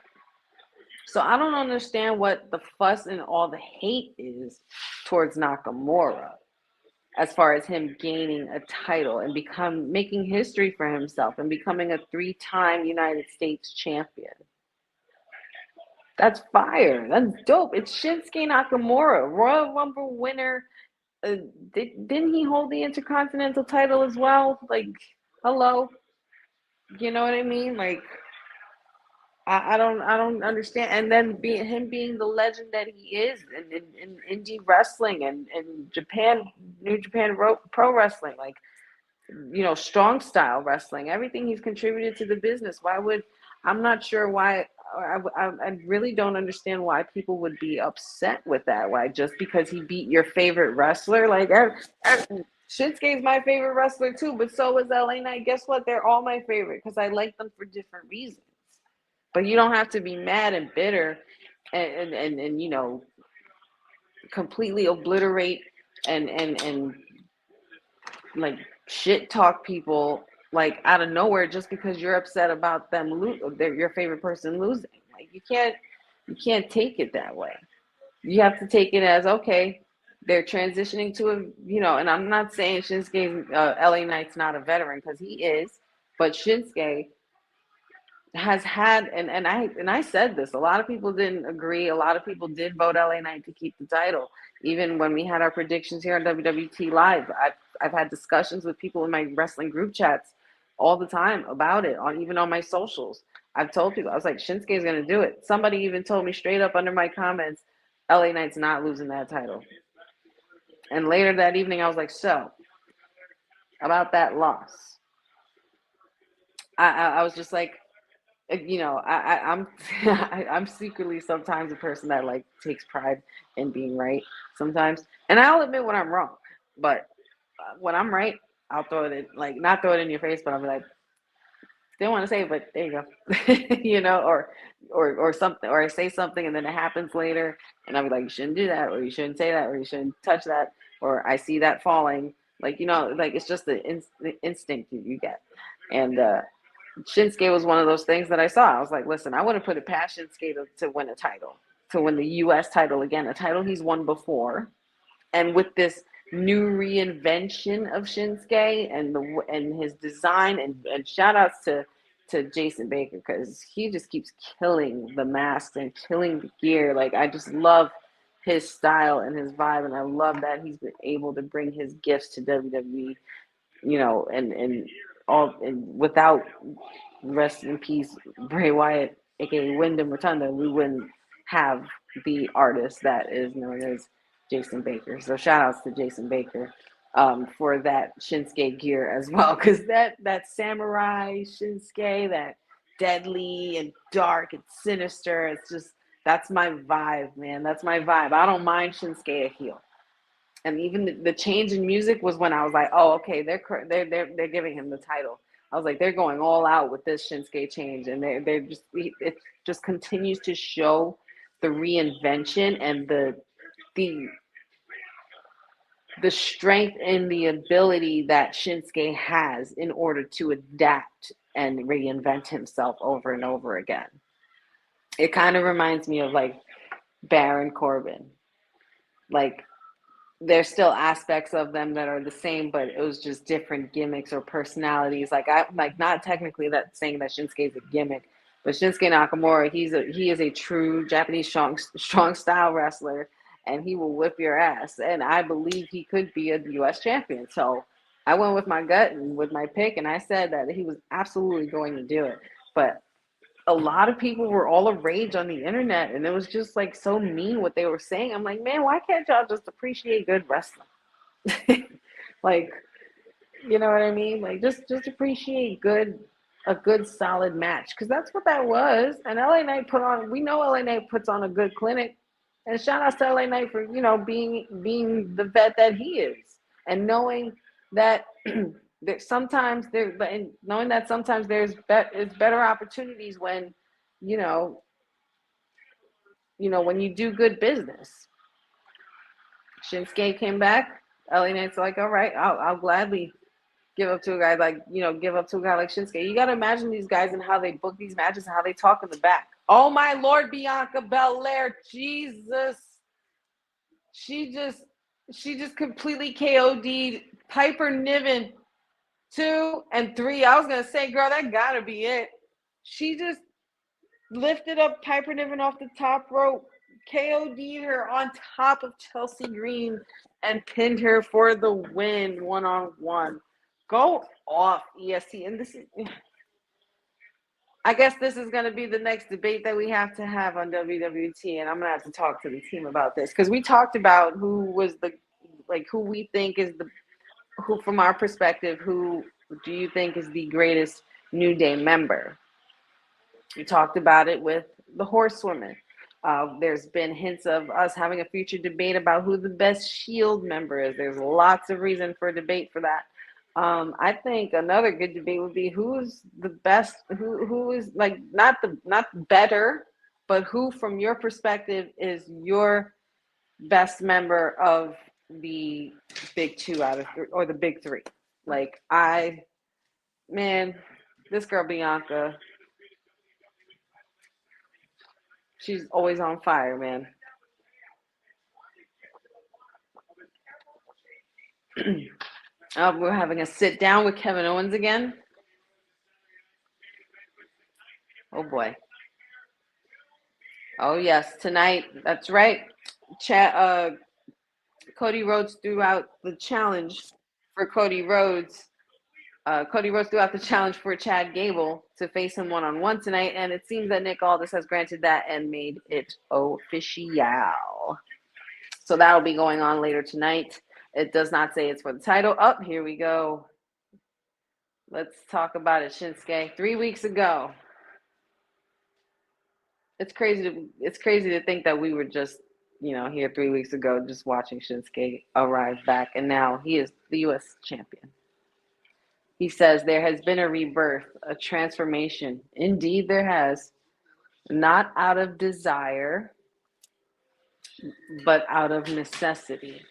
So I don't understand what the fuss and all the hate is towards Nakamura. as far as him gaining a title and making history for himself and becoming a 3-time United States champion. That's fire. That's dope. It's Shinsuke Nakamura, Royal Rumble winner. Didn't he hold the Intercontinental title as well? Like, hello, you know what I mean? Like, I don't understand. And then being the legend that he is in indie wrestling and Japan, New Japan Pro Wrestling, like, you know, strong style wrestling, everything he's contributed to the business. I'm not sure why. I really don't understand why people would be upset with that. Why, just because he beat your favorite wrestler? Like, Shinsuke's my favorite wrestler too, but so is LA Knight. Guess what? They're all my favorite because I like them for different reasons. But you don't have to be mad and bitter and you know, completely obliterate and like shit talk people like out of nowhere just because you're upset about them your favorite person losing. Like, you can't take it that way. You have to take it as, okay, they're transitioning to a, you know, and I'm not saying Shinsuke LA Knight's not a veteran, because he is, but Shinsuke has had, and I said this, a lot of people didn't agree. A lot of people did vote LA Knight to keep the title. Even when we had our predictions here on WWT Live, I've had discussions with people in my wrestling group chats all the time about it, even on my socials. I've told people, I was like, Shinsuke's going to do it. Somebody even told me straight up under my comments, LA Knight's not losing that title. And later that evening, I was like, so, about that loss. I was just like, you know, I'm secretly sometimes a person that like takes pride in being right sometimes, and I'll admit when I'm wrong. But when I'm right, I'll throw it in, like, not throw it in your face, but I'll be like, didn't want to say it, but there you go, you know, or something, or I say something and then it happens later, and I'll be like, you shouldn't do that, or you shouldn't say that, or you shouldn't touch that, or I see that falling, like, you know, like, it's just the instinct you get, and Shinsuke was one of those things that I saw. I was like, listen, I wouldn't put it past Shinsuke to win a title, to win the U.S. title again, a title he's won before. And with this new reinvention of Shinsuke and his design, and shout outs to Jason Baker, because he just keeps killing the masks and killing the gear. Like, I just love his style and his vibe, and I love that he's been able to bring his gifts to WWE, you know, and without, rest in peace, Bray Wyatt, aka Wyndham Rotunda, we wouldn't have the artist that is known as Jason Baker. So shout outs to Jason Baker for that Shinsuke gear as well, because that samurai Shinsuke, that deadly and dark and sinister, it's just, that's my vibe, man. That's my vibe. I don't mind Shinsuke a heel. And even the change in music was when I was like, oh, okay, they're giving him the title. I was like, they're going all out with this Shinsuke change, and they're just, it just continues to show the reinvention and the strength and the ability that Shinsuke has in order to adapt and reinvent himself over and over again. It kind of reminds me of like Baron Corbin, like, there's still aspects of them that are the same, but it was just different gimmicks or personalities. Like, I'm like, not technically that saying that Shinsuke is a gimmick, but Shinsuke Nakamura, he is a true Japanese strong style wrestler, and he will whip your ass. And I believe he could be a U.S. champion. So I went with my gut and with my pick, and I said that he was absolutely going to do it. But a lot of people were all a rage on the internet, and it was just like so mean what they were saying. I'm like, man, why can't y'all just appreciate good wrestling? Like, you know what I mean? Like, just appreciate a good solid match, because that's what that was. And LA Knight we know LA Knight puts on a good clinic, and shout out to LA Knight for, you know, being the vet that he is, and knowing that sometimes there's better opportunities when, you know, when you do good business. Shinsuke came back. LA Knight's like, all right, I'll gladly give up to a guy like Shinsuke. You got to imagine these guys and how they book these matches and how they talk in the back. Oh my Lord, Bianca Belair, Jesus. She just, She just completely KO'd Piper Niven 2 and 3. I was gonna say, girl, that gotta be it. She just lifted up Piper Niven off the top rope, KO'd her on top of Chelsea Green, and pinned her for the win 1-on-1. Go off, EST. And this is, I guess this is going to be the next debate that we have to have on WWT, and I'm going to have to talk to the team about this, because we talked about who we think is who from our perspective, who do you think is the greatest New Day member? We talked about it with the Horsewomen. There's been hints of us having a future debate about who the best Shield member is. There's lots of reason for debate for that. I think another good debate would be who's the best, who is like not better, but who from your perspective is your best member of the big two out of three, or the big three. Like this girl Bianca, she's always on fire, man. We're having a sit down with Kevin Owens again. Oh boy. Oh yes, tonight. That's right. Cody Rhodes threw out the challenge for Cody Rhodes. Cody Rhodes threw out the challenge for Chad Gable to face him one-on-one tonight, and it seems that Nick Aldis has granted that and made it official. So that'll be going on later tonight. It does not say it's for the title. Here we go. Let's talk about it, Shinsuke. 3 weeks ago. It's crazy to think that we were just, here 3 weeks ago, just watching Shinsuke arrive back, and now he is the U.S. champion. He says there has been a rebirth, a transformation. Indeed, there has. Not out of desire, but out of necessity.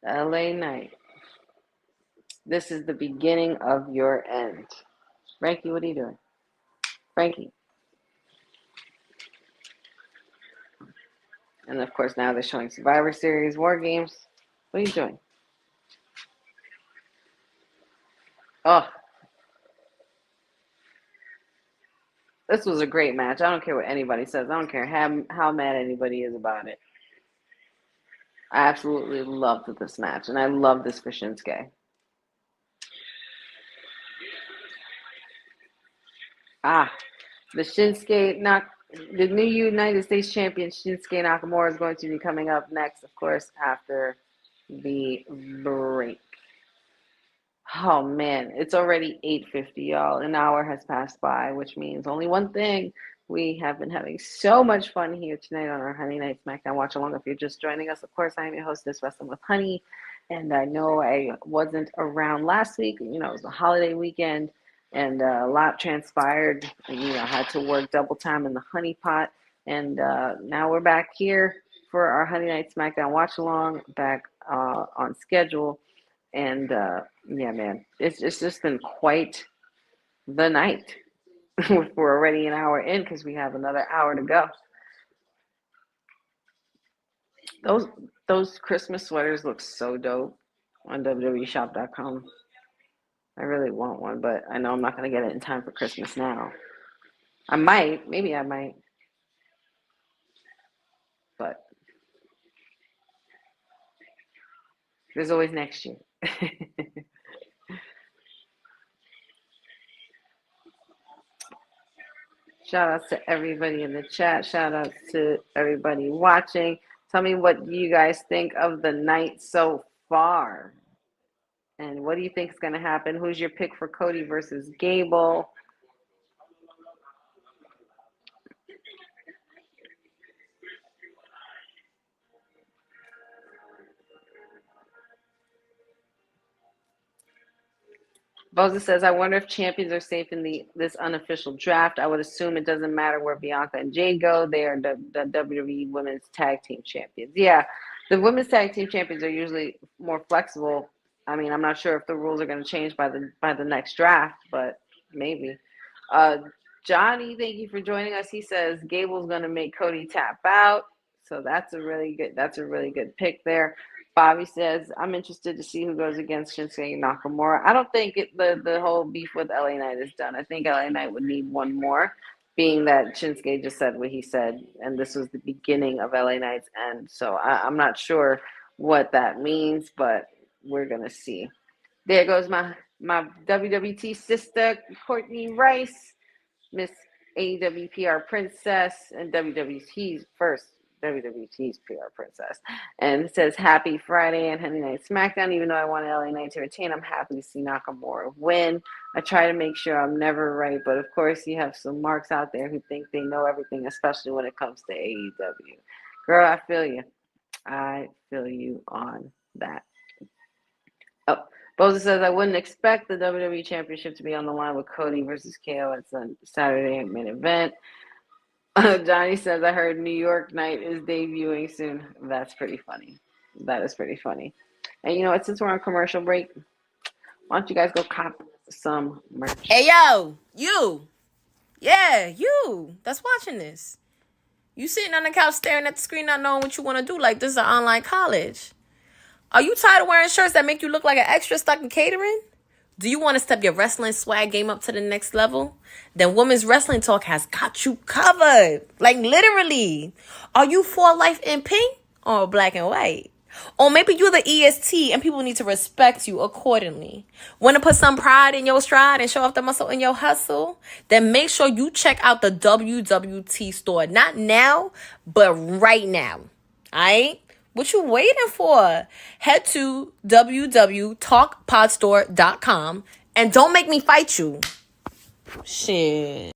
LA Knight. This is the beginning of your end. Frankie, what are you doing? Frankie. And of course, now they're showing Survivor Series, War Games. What are you doing? Oh. This was a great match. I don't care what anybody says. I don't care how mad anybody is about it. I absolutely loved this match, and I love this for Shinsuke. The new United States champion Shinsuke Nakamura is going to be coming up next, of course, after the break. Oh man, it's already 8:50, y'all. An hour has passed by, which means only one thing. We have been having so much fun here tonight on our Honey Night SmackDown Watch Along. If you're just joining us, of course, I am your hostess, Wrestling with Honey. And I know I wasn't around last week. It was the holiday weekend, and a lot transpired. I had to work double time in the honey pot. And now we're back here for our Honey Night SmackDown Watch Along, back on schedule. And yeah, man, it's just been quite the night. We're already an hour in because we have another hour to go. Those Christmas sweaters look so dope on WWEshop.com. I really want one, but I know I'm not going to get it in time for Christmas now. Maybe I might. But there's always next year. Shout outs to everybody in the chat. Shout outs to everybody watching. Tell me what you guys think of the night so far. And what do you think is going to happen? Who's your pick for Cody versus Gable? Boza says, I wonder if champions are safe in this unofficial draft. I would assume it doesn't matter where Bianca and Jay go. They are the WWE Women's Tag Team Champions. Yeah, The women's tag team champions are usually more flexible. I mean, I'm not sure if the rules are going to change by the next draft, but maybe. Johnny, thank you for joining us. He says Gable's going to make Cody tap out, so that's a really good pick there. Bobby says I'm interested to see who goes against Shinsuke Nakamura. I don't think the whole beef with LA Knight is done. I think LA Knight would need one more, being that Shinsuke just said what he said, and this was the beginning of LA Knight's end. So I'm not sure what that means, but we're gonna see. There goes my WWT sister, Courtney Rice, Miss AEW PR Princess, and WWT's PR Princess. And it says, happy Friday and Honey Night SmackDown. Even though I want LA Knight to retain, I'm happy to see Nakamura win. I try to make sure I'm never right, but of course you have some marks out there who think they know everything, especially when it comes to AEW. Girl, I feel you. I feel you on that. Oh, Boza says, I wouldn't expect the WWE Championship to be on the line with Cody versus KO. It's a Saturday main event. Johnny says, I heard New York Night is debuting soon. That's pretty funny. That is pretty funny. And you know what? Since we're on commercial break, why don't you guys go cop some merch? Hey, yo, you. Yeah, you that's watching this. You sitting on the couch staring at the screen not knowing what you want to do like this is an online college. Are you tired of wearing shirts that make you look like an extra stuck in catering? Do you want to step your wrestling swag game up to the next level? Then Women's Wrestling Talk has got you covered. Like literally. Are you for life in pink or black and white? Or maybe you're the EST and people need to respect you accordingly. Want to put some pride in your stride and show off the muscle in your hustle? Then make sure you check out the WWT store. Not now, but right now. Alright? What you waiting for? Head to www.talkpodstore.com and don't make me fight you. Shit.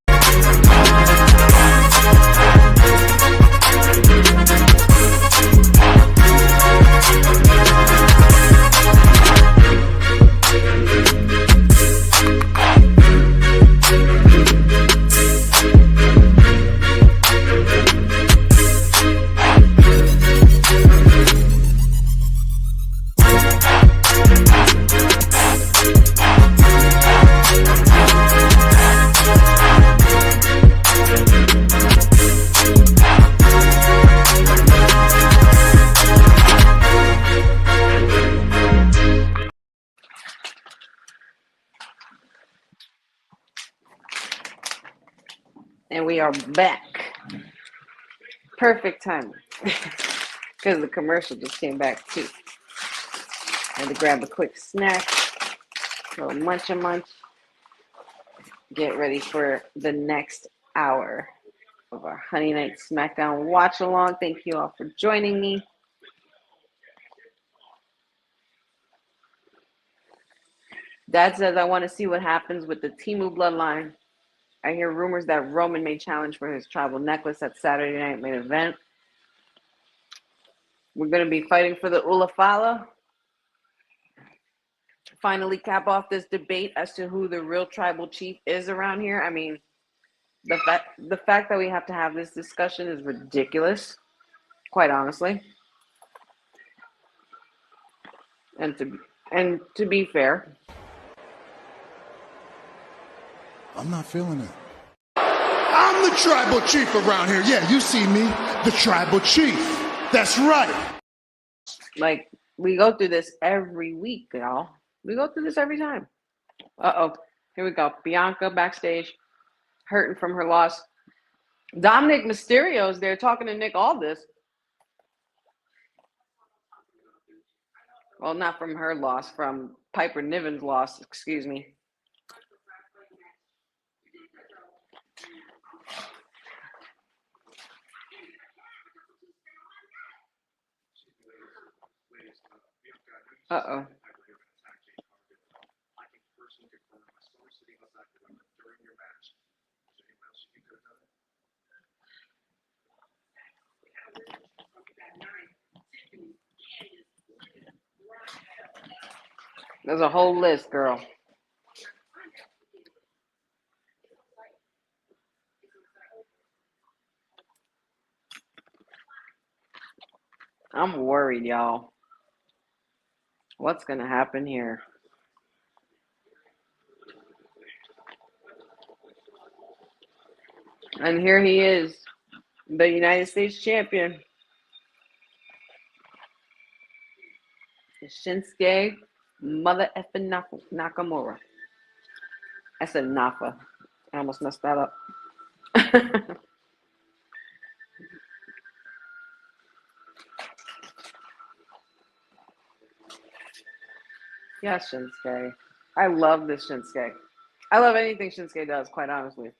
And we are back. Perfect timing. Because the commercial just came back too. I had to grab a quick snack. So munch. Get ready for the next hour of our Honey Night SmackDown watch along. Thank you all for joining me. Dad says, I want to see what happens with the Timu Bloodline. I hear rumors that Roman may challenge for his tribal necklace at Saturday Night Main Event. We're going to be fighting for the Ulafala. Finally cap off this debate as to who the real tribal chief is around here. I mean, the fact that we have to have this discussion is ridiculous, quite honestly. And to be fair, I'm not feeling it. I'm the tribal chief around here. Yeah, you see me, the tribal chief. That's right. Like, we go through this every week, y'all. We go through this every time. Uh-oh. Here we go. Bianca backstage, hurting from her loss. Dominic Mysterio's there talking to Nick Aldis. Well, not from her loss, from Piper Niven's loss, excuse me. Uh-oh. There's a whole list, girl. I'm worried, y'all. What's going to happen here? And here he is, the United States champion. Shinsuke Mother effing Nakamura. I said Nafa. I almost messed that up. Yes, Shinsuke. I love this Shinsuke. I love anything Shinsuke does, quite honestly.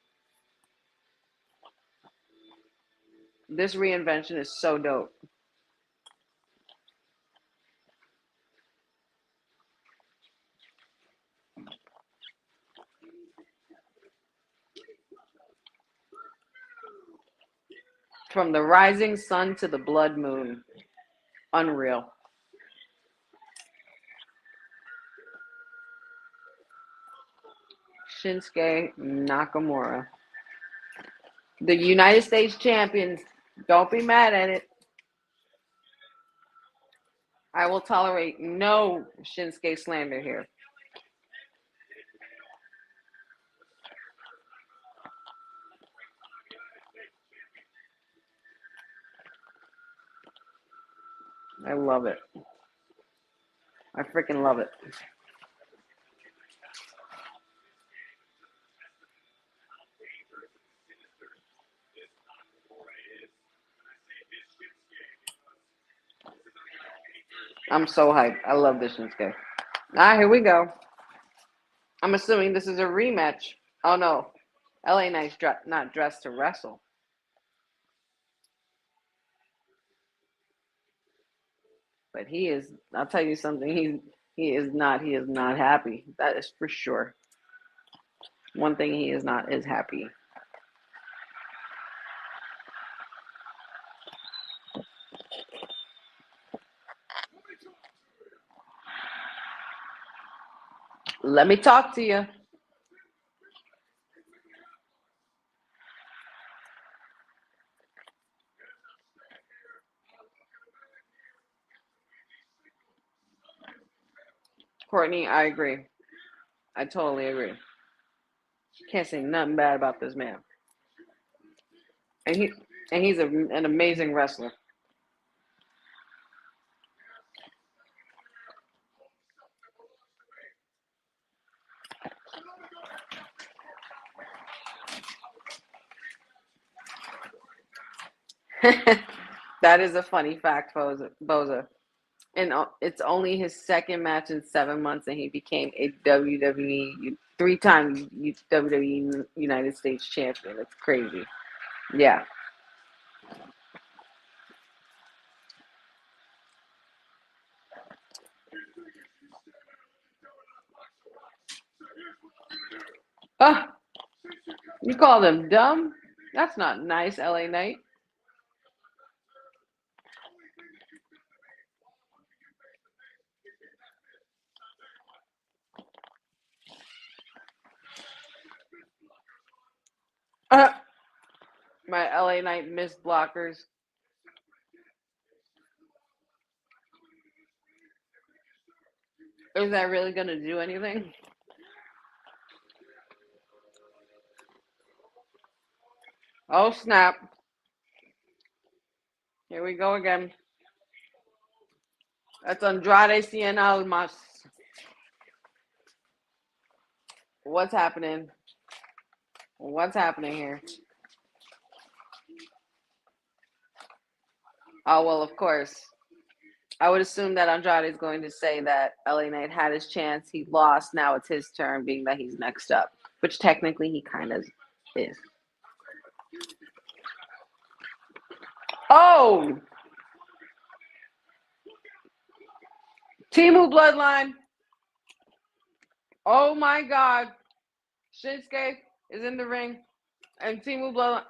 This reinvention is so dope. From the rising sun to the blood moon. Unreal. Shinsuke Nakamura. The United States champions. Don't be mad at it. I will tolerate no Shinsuke slander here. I love it. I freaking love it. I'm so hyped. I love this Shinsuke. Here we go. I'm assuming this is a rematch. Oh no. LA Knight's not dressed to wrestle. But he is, I'll tell you something, he is not happy. That is for sure. One thing he is not is happy. Let me talk to you. Courtney, I agree. I totally agree. Can't say nothing bad about this man. And he's an amazing wrestler. That is a funny fact, Boza. And it's only his second match in 7 months, and he became a WWE 3-time WWE United States champion. It's crazy. Yeah. Oh, you call them dumb? That's not nice, LA Knight. My LA Knight missed blockers. Is that really going to do anything? Oh, snap. Here we go again. That's Andrade Cien Almas. What's happening? What's happening here? Oh, well, of course. I would assume that Andrade is going to say that LA Knight had his chance. He lost. Now it's his turn, being that he's next up, which technically he kind of is. Oh! Timu Bloodline. Oh, my God. Shinsuke is in the ring. And Timu Bloodline.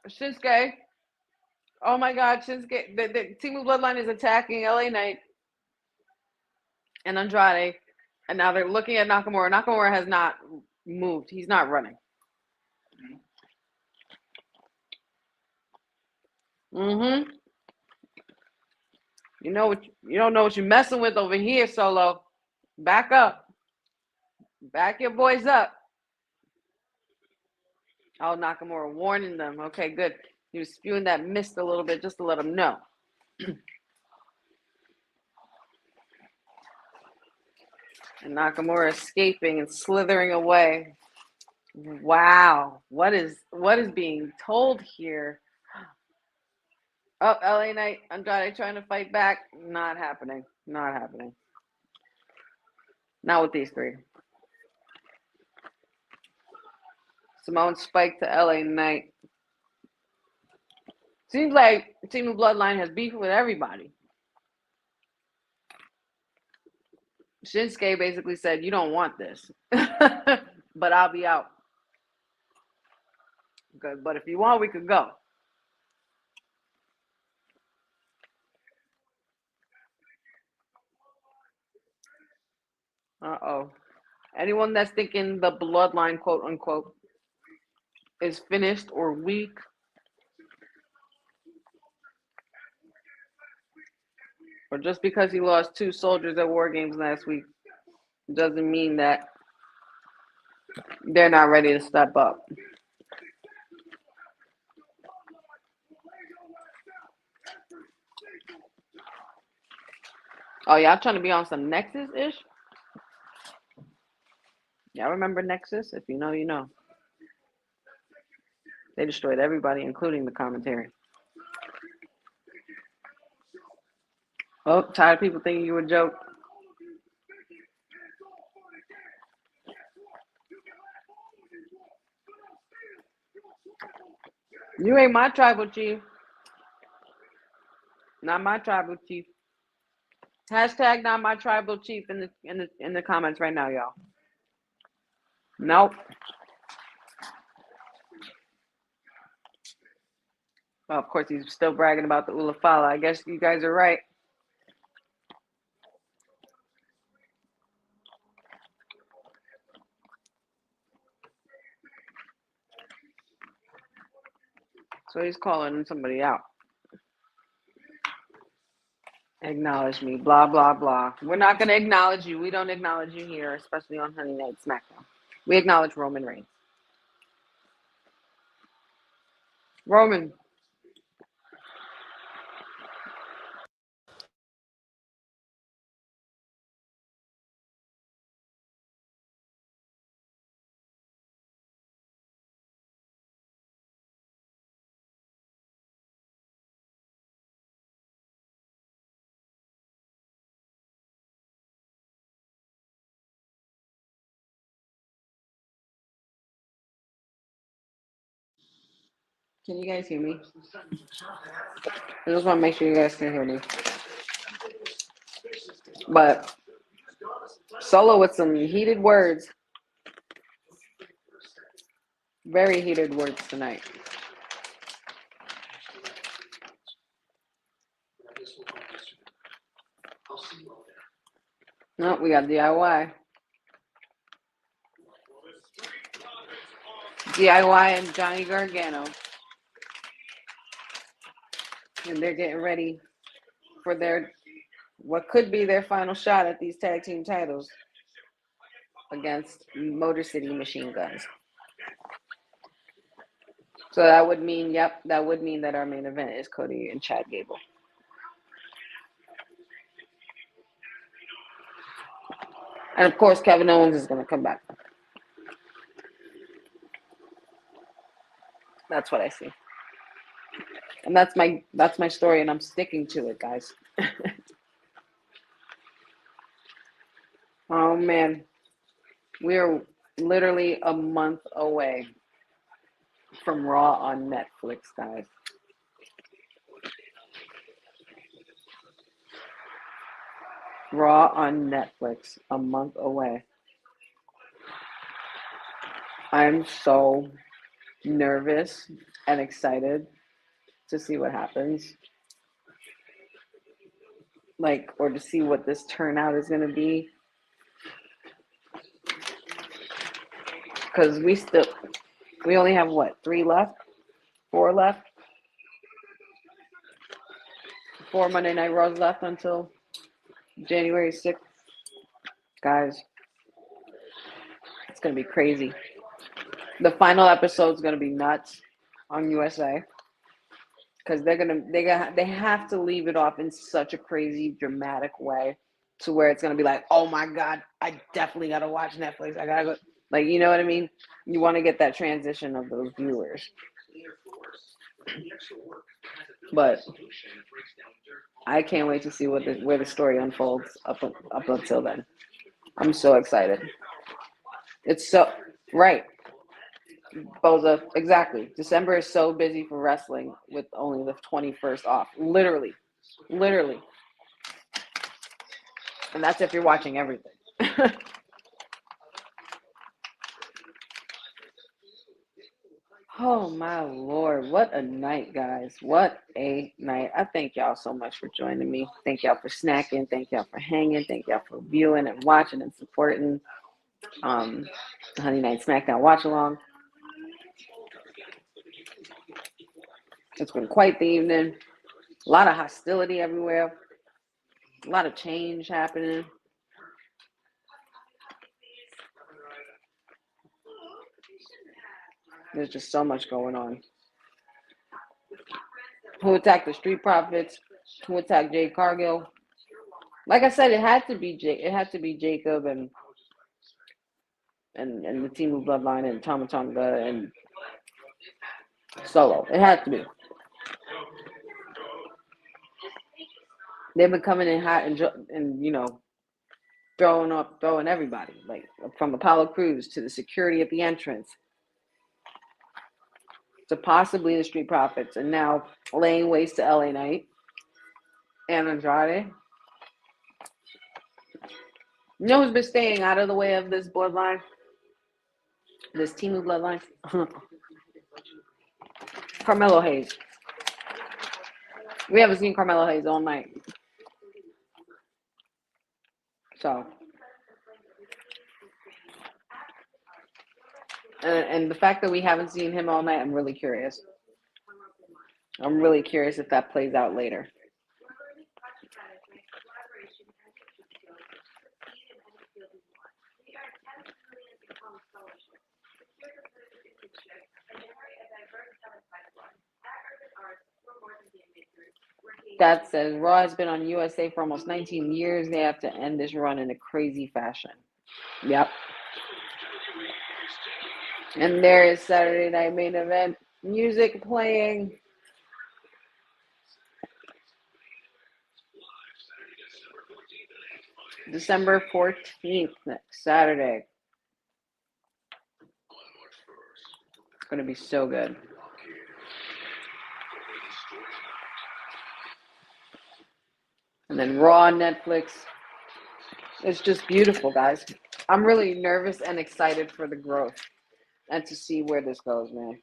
Shinsuke. Oh, my God. Shinsuke. The Timu Bloodline is attacking LA Knight and Andrade. And now they're looking at Nakamura. Nakamura has not moved. He's not running. You don't know what you're messing with over here, Solo. Back up. Back your boys up. Oh, Nakamura warning them. Okay, good. He was spewing that mist a little bit just to let them know. And Nakamura escaping and slithering away. Wow. What is being told here? Oh, LA Knight, Andrade trying to fight back. Not happening. Not happening. Not with these three. Simone spike to LA Knight. Seems like Team of Bloodline has beef with everybody. Shinsuke basically said, you don't want this. But I'll be out. Good. But if you want, we could go. Uh-oh. Anyone that's thinking the Bloodline, quote unquote, is finished or weak, or just because he lost 2 soldiers at War Games last week, doesn't mean that they're not ready to step up. Oh, y'all trying to be on some Nexus-ish? Y'all remember Nexus? If you know, you know. They destroyed everybody, including the commentary. Oh, tired of people thinking you were a joke. You ain't my tribal chief. Not my tribal chief. Hashtag not my tribal chief in the comments right now, y'all. Nope. Well, of course, he's still bragging about the Ulafala. I guess you guys are right. So he's calling somebody out. Acknowledge me, blah, blah, blah. We're not going to acknowledge you. We don't acknowledge you here, especially on Honey Night SmackDown. We acknowledge Roman Reigns. Roman. Can you guys hear me? I just want to make sure you guys can hear me. But Solo with some heated words. Very heated words tonight. No, we got DIY. DIY and Johnny Gargano. And they're getting ready for what could be their final shot at these tag team titles against Motor City Machine Guns. So that would mean, that our main event is Cody and Chad Gable. And of course, Kevin Owens is going to come back. That's what I see. And that's my story, and I'm sticking to it, guys. Oh, man. We're literally a month away from Raw on Netflix, guys. Raw on Netflix, a month away. I'm so nervous and excited to see what happens. Or to see what this turnout is going to be. Because we only have, 3 left? 4 left? 4 Monday Night Raws left until January 6th. Guys, it's going to be crazy. The final episode is going to be nuts on USA because they have to leave it off in such a crazy, dramatic way to where it's going to be like, oh my God, I definitely got to watch Netflix. I got to go. Like, you know what I mean? You want to get that transition of those viewers. But I can't wait to see where the story unfolds up until then. I'm so excited. It's so right. Boza, exactly. December is so busy for wrestling with only the 21st off. Literally. And that's if you're watching everything. Oh my Lord, what a night, guys. What a night. I thank y'all so much for joining me. Thank y'all for snacking. Thank y'all for hanging. Thank y'all for viewing and watching and supporting the Honey Night SmackDown watch along. It's been quite the evening. A lot of hostility everywhere. A lot of change happening. There's just so much going on. Who attacked the Street Profits? Who attacked Jade Cargill? Like I said, it had to be Jacob and the team of Bloodline and Tommaso and Solo. It had to be. They've been coming in hot and you know, throwing everybody, like from Apollo Crews to the security at the entrance to possibly the Street Profits, and now laying waste to LA Knight and Andrade. You know who's been staying out of the way of this bloodline? This team of Bloodline? Carmelo Hayes. We haven't seen Carmelo Hayes all night. So, and the fact that we haven't seen him all night, I'm really curious. I'm really curious if that plays out later. That says Raw has been on USA for almost 19 years. They have to end this run in a crazy fashion. Yep. And there is Saturday Night Main Event music playing. December 14th, next Saturday. It's going to be so good. And then Raw on Netflix. It's just beautiful, guys. I'm really nervous and excited for the growth and to see where this goes, man.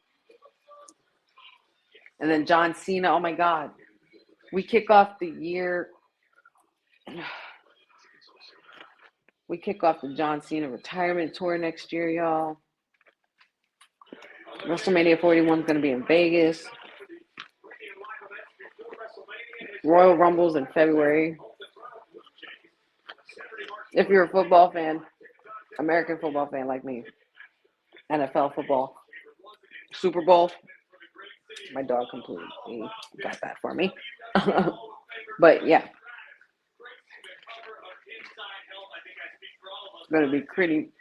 And then John Cena, oh my God. We kick off the year. We kick off the John Cena retirement tour next year, y'all. WrestleMania 41 is going to be in Vegas. Royal Rumbles in February. If you're a football fan, American football fan like me, NFL football, Super Bowl, my dog completely got that for me. But yeah, it's going to be pretty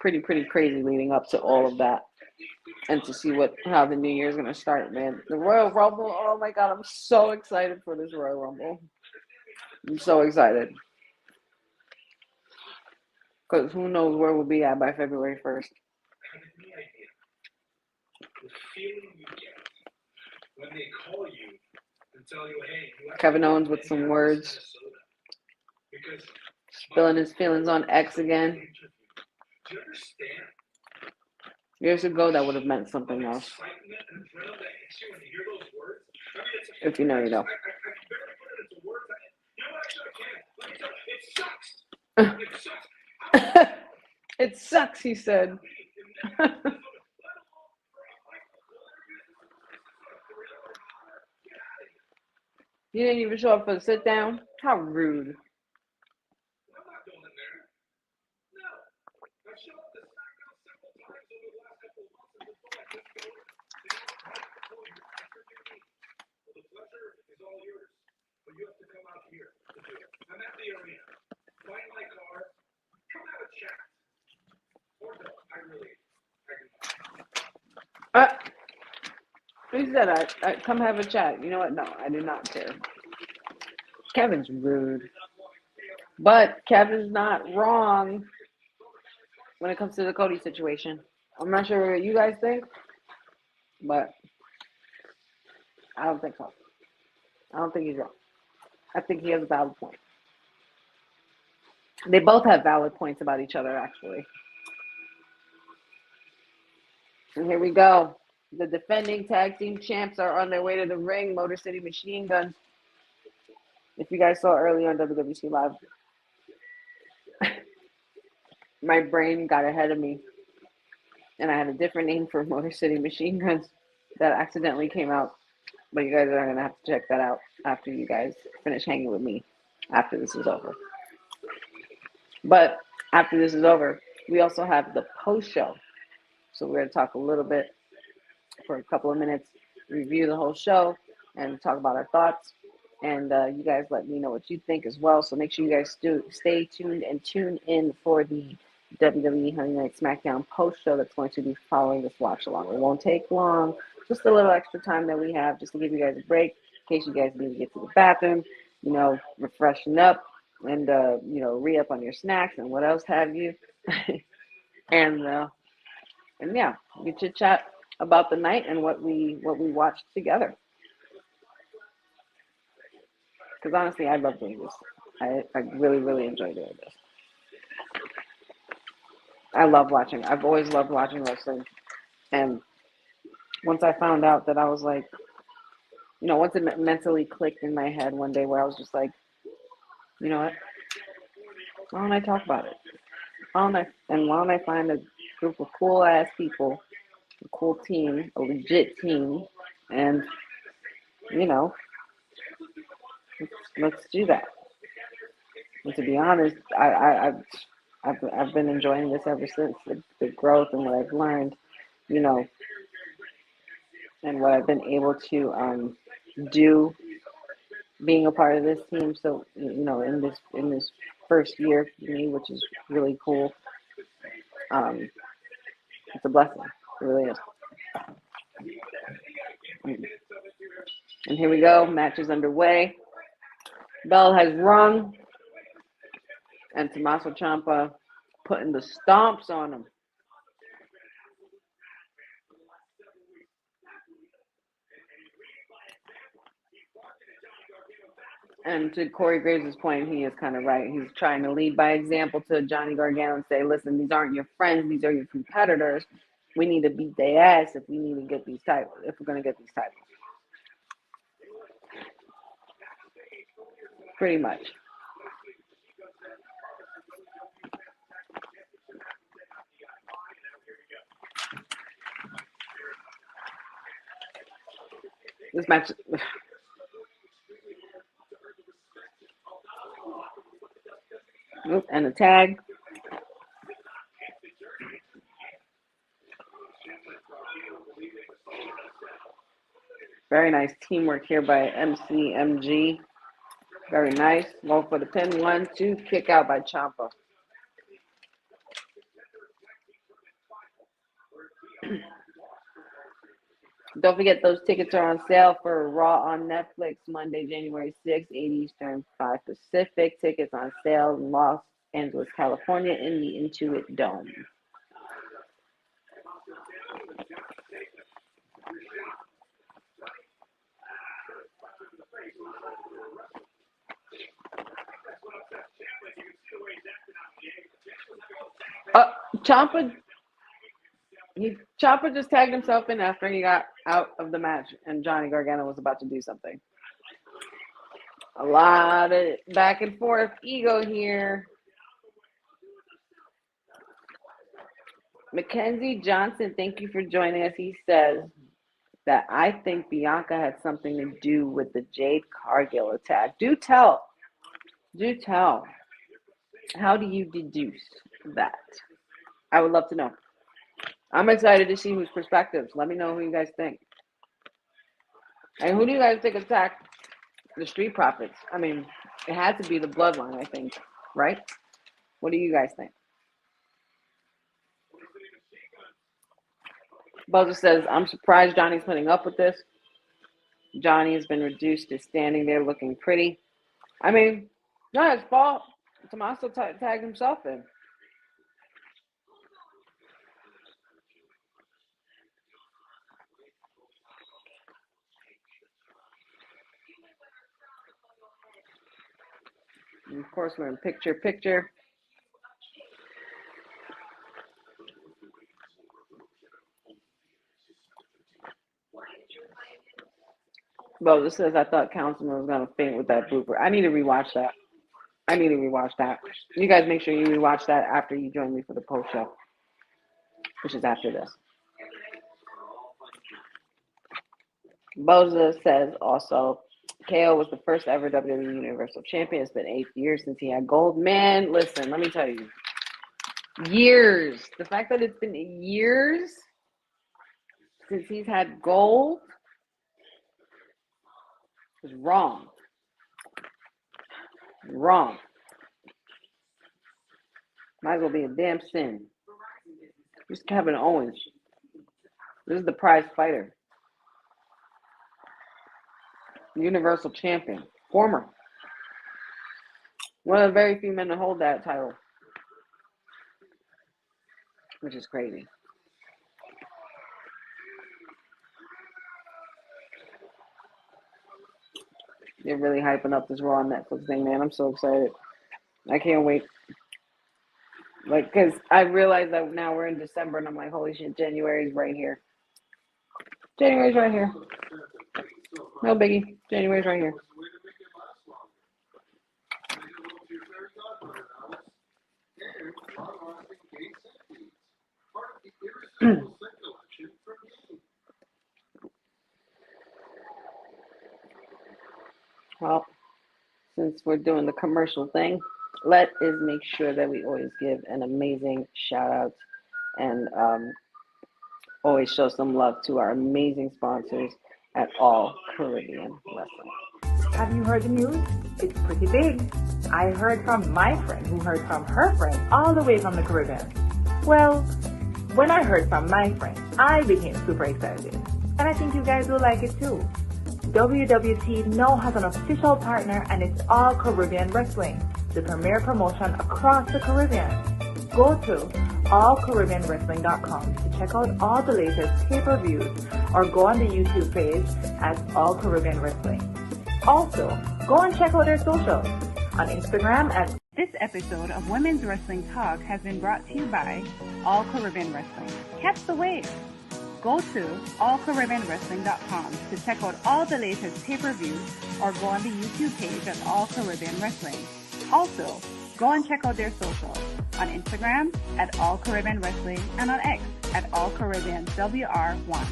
crazy leading up to all of that, and to see how the new year is going to start, man. The Royal Rumble, oh my God, I'm so excited for this Royal Rumble. I'm so excited. Because who knows where we'll be at by February 1st. Kevin Owens with some words. Spilling his feelings on X again. Years ago, that would have meant something else. If you know, you know. It sucks, he said. You didn't even show up for the sit down? How rude. He said, I come have a chat. You know what? No, I do not care. Kevin's rude. But Kevin's not wrong when it comes to the Cody situation. I'm not sure what you guys think, but I don't think so. I don't think he's wrong. I think he has a valid point. They both have valid points about each other, actually. And here we go. The defending tag team champs are on their way to the ring. Motor City Machine Gun. If you guys saw earlier on WWT Live, my brain got ahead of me. And I had a different name for Motor City Machine Guns that accidentally came out. But you guys are going to have to check that out after you guys finish hanging with me after this is over. But after this is over, we also have the post-show. So we're going to talk a little bit for a couple of minutes, review the whole show, and talk about our thoughts. And you guys let me know what you think as well. So make sure you guys stay tuned and tune in for the WWE Honey Night SmackDown post-show that's going to be following this watch-along. It won't take long. Just a little extra time that we have just to give you guys a break in case you guys need to get to the bathroom, refreshen up and, re-up on your snacks and what else have you. and yeah, we chit-chat about the night and what we watched together. Because honestly, I love doing this. I really, really enjoy doing this. I love watching. I've always loved watching wrestling. And once I found out that I was like, once it mentally clicked in my head one day where I was just like, you know what? Why don't I talk about it? Why don't I find a group of cool-ass people, a cool team, a legit team, and, let's do that. And to be honest, I've been enjoying this ever since, the growth and what I've learned, and what I've been able to do being a part of this team. So, in this first year for me, which is really cool. It's a blessing. It really is. And here we go. Match is underway. Bell has rung. And Tommaso Ciampa putting the stomps on him. And to Corey Graves' point, he is kind of right. He's trying to lead by example to Johnny Gargano and say, listen, these aren't your friends. These are your competitors. We need to beat their ass if we need to get these titles, if we're going to get these titles. Pretty much. This match... and a tag. Very nice teamwork here by MCMG. Very nice. Go for the pin. 1, 2. Kick out by Ciampa. Don't forget those tickets are on sale for Raw on Netflix Monday, January 6th, 8 Eastern, 5 Pacific. Tickets on sale in Los Angeles, California in the Intuit Dome. Ciampa just tagged himself in after he got out of the match and Johnny Gargano was about to do something. A lot of back and forth ego here. Mackenzie Johnson, thank you for joining us. He says, that I think Bianca had something to do with the Jade Cargill attack. Do tell. How do you deduce that? I would love to know. I'm excited to see whose perspectives. Let me know who you guys think. And who do you guys think attacked the Street Profits? I mean, it had to be the Bloodline, I think, right? What do you guys think? Buzzer says, I'm surprised Johnny's putting up with this. Johnny has been reduced to standing there looking pretty. I mean, not his fault. Tommaso tagged himself in. And of course, we're in picture. Well, this says I thought Councilman was going to faint with that blooper. I need to rewatch that. You guys make sure you rewatch that after you join me for the post show, which is after this. Boza says also, KO was the first ever WWE Universal Champion. It's been 8 years since he had gold. Man, listen, let me tell you. Years. The fact that it's been years since he's had gold is wrong. Wrong. Might as well be a damn sin. Just Kevin Owens. This is the prize fighter. Universal Champion. Former. One of the very few men to hold that title. Which is crazy. They're really hyping up this Raw on Netflix thing, man. I'm so excited. I can't wait. Like, because I realize that now we're in December, and I'm like, holy shit, January's right here. January's right here. No biggie. January's right here. Well, since we're doing the commercial thing, let us make sure that we always give an amazing shout out and always show some love to our amazing sponsors at All Caribbean Wrestling. Have you heard the news? It's pretty big. I heard from my friend who heard from her friend all the way from the Caribbean. Well, when I heard from my friend, I became super excited. And I think you guys will like it too. WWT now has an official partner, and it's All Caribbean Wrestling, the premier promotion across the Caribbean. Go to allcaribbeanwrestling.com to check out all the latest pay-per-views, or go on the YouTube page at All Caribbean Wrestling. Also, go and check out their socials on Instagram at. This episode of Women's Wrestling Talk has been brought to you by All Caribbean Wrestling. Catch the wave! Go to allcaribbeanwrestling.com to check out all the latest pay-per-views, or go on the YouTube page at All Caribbean Wrestling. Also, go and check out their socials on Instagram at All Caribbean Wrestling and on X at All Caribbean WR1.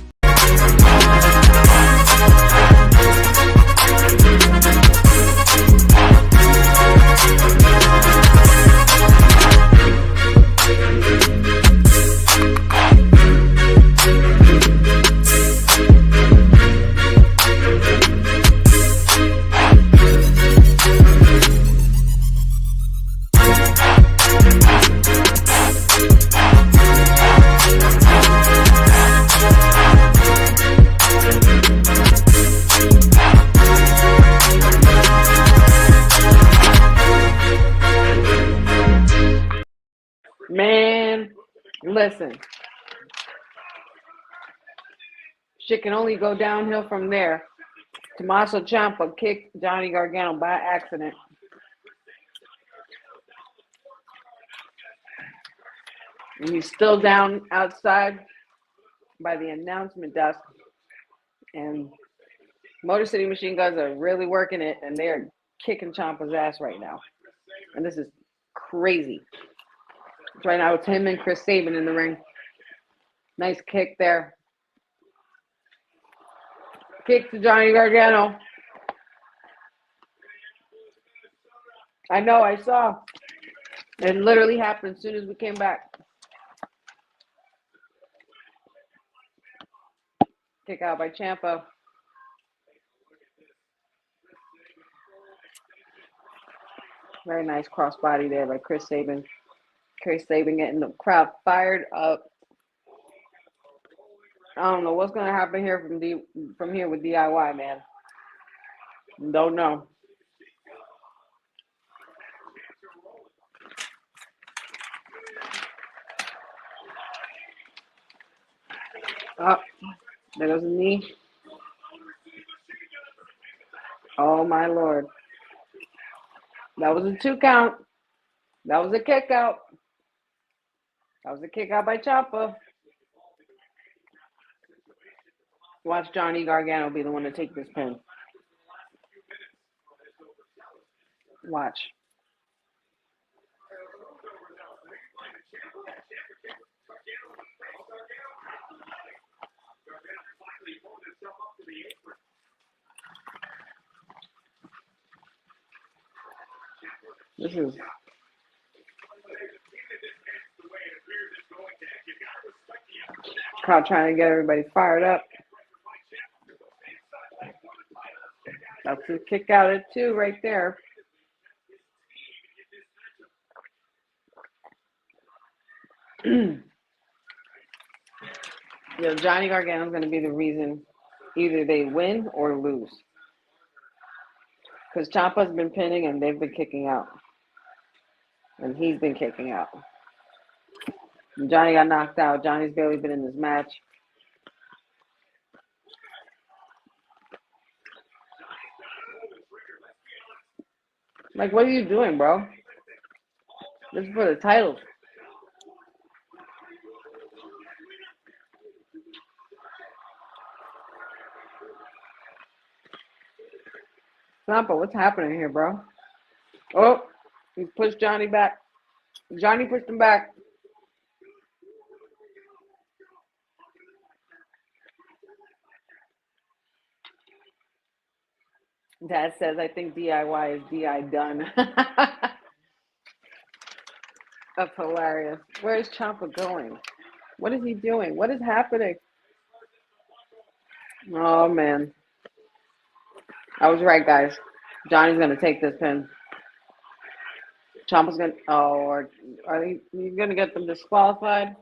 Man, listen. Shit can only go downhill from there. Tommaso Ciampa kicked Johnny Gargano by accident. And he's still down outside by the announcement desk. And Motor City Machine Guns are really working it, and they're kicking Ciampa's ass right now. And this is crazy. Right now it's him and Chris Sabin in the ring. Nice kick there. kick to Johnny Gargano. I know, I saw. It literally happened as soon as we came back. Kick out by Ciampa. Very nice crossbody there by Chris Sabin. Chris Sabin getting the crowd fired up. I don't know what's gonna happen here from here with DIY, man. Don't know. Oh, there goes a knee. Oh my Lord. That was a 2 count. That was a kick out. That was a kick out by Ciampa. Watch Johnny Gargano be the one to take this pin. Watch. This is crowd trying to get everybody fired up. That's a kick out at 2 right there. Johnny Gargano's going to be the reason either they win or lose. Because Ciampa's been pinning and they've been kicking out. And he's been kicking out. And Johnny got knocked out. Johnny's barely been in this match. Like, what are you doing, bro? This is for the title. Ciampa, what's happening here, bro? Oh, he pushed Johnny back. Johnny pushed him back. Dad says, I think DIY is DI done. That's hilarious. Where is Ciampa going? What is he doing? What is happening? Oh, man. I was right, guys. Johnny's going to take this pin. Ciampa's going to... Oh, are you going to get them disqualified?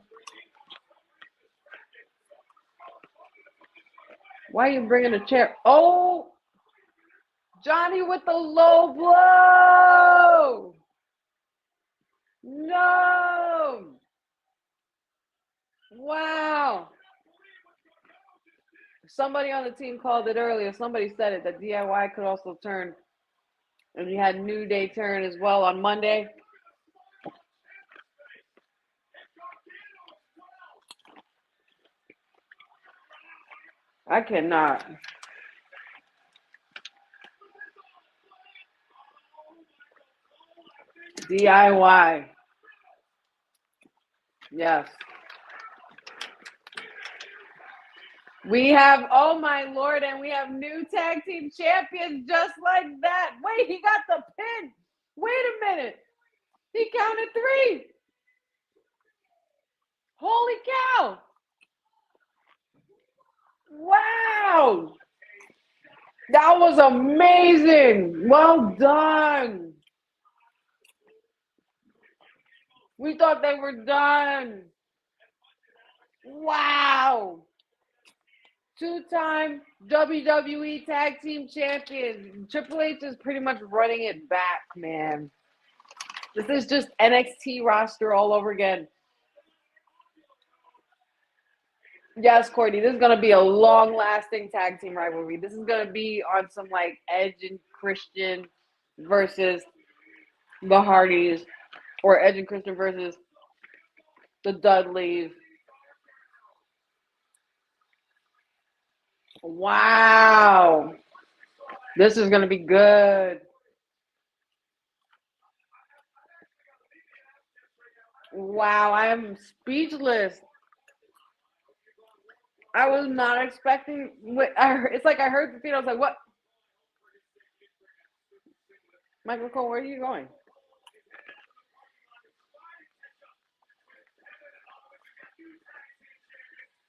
Why are you bringing a chair? Oh! Johnny with the low blow! No! Wow! Somebody on the team called it earlier. Somebody said it, that DIY could also turn. And you had New Day turn as well on Monday. I cannot. DIY. Yes. We have, oh my Lord, and we have new tag team champions just like that. Wait, he got the pin. Wait a minute. He counted 3. Holy cow. Wow. That was amazing. Well done. We thought they were done. Wow. 2-time WWE Tag Team Champions. Triple H is pretty much running it back, man. This is just NXT roster all over again. Yes, Courtney, this is going to be a long-lasting tag team rivalry. This is going to be on some, like, Edge and Christian versus the Hardys, or Edge and Christian versus the Dudleys. Wow. This is going to be good. Wow, I am speechless. I was not expecting. It's like I heard the feed. I was like, "What?" Michael Cole, where are you going?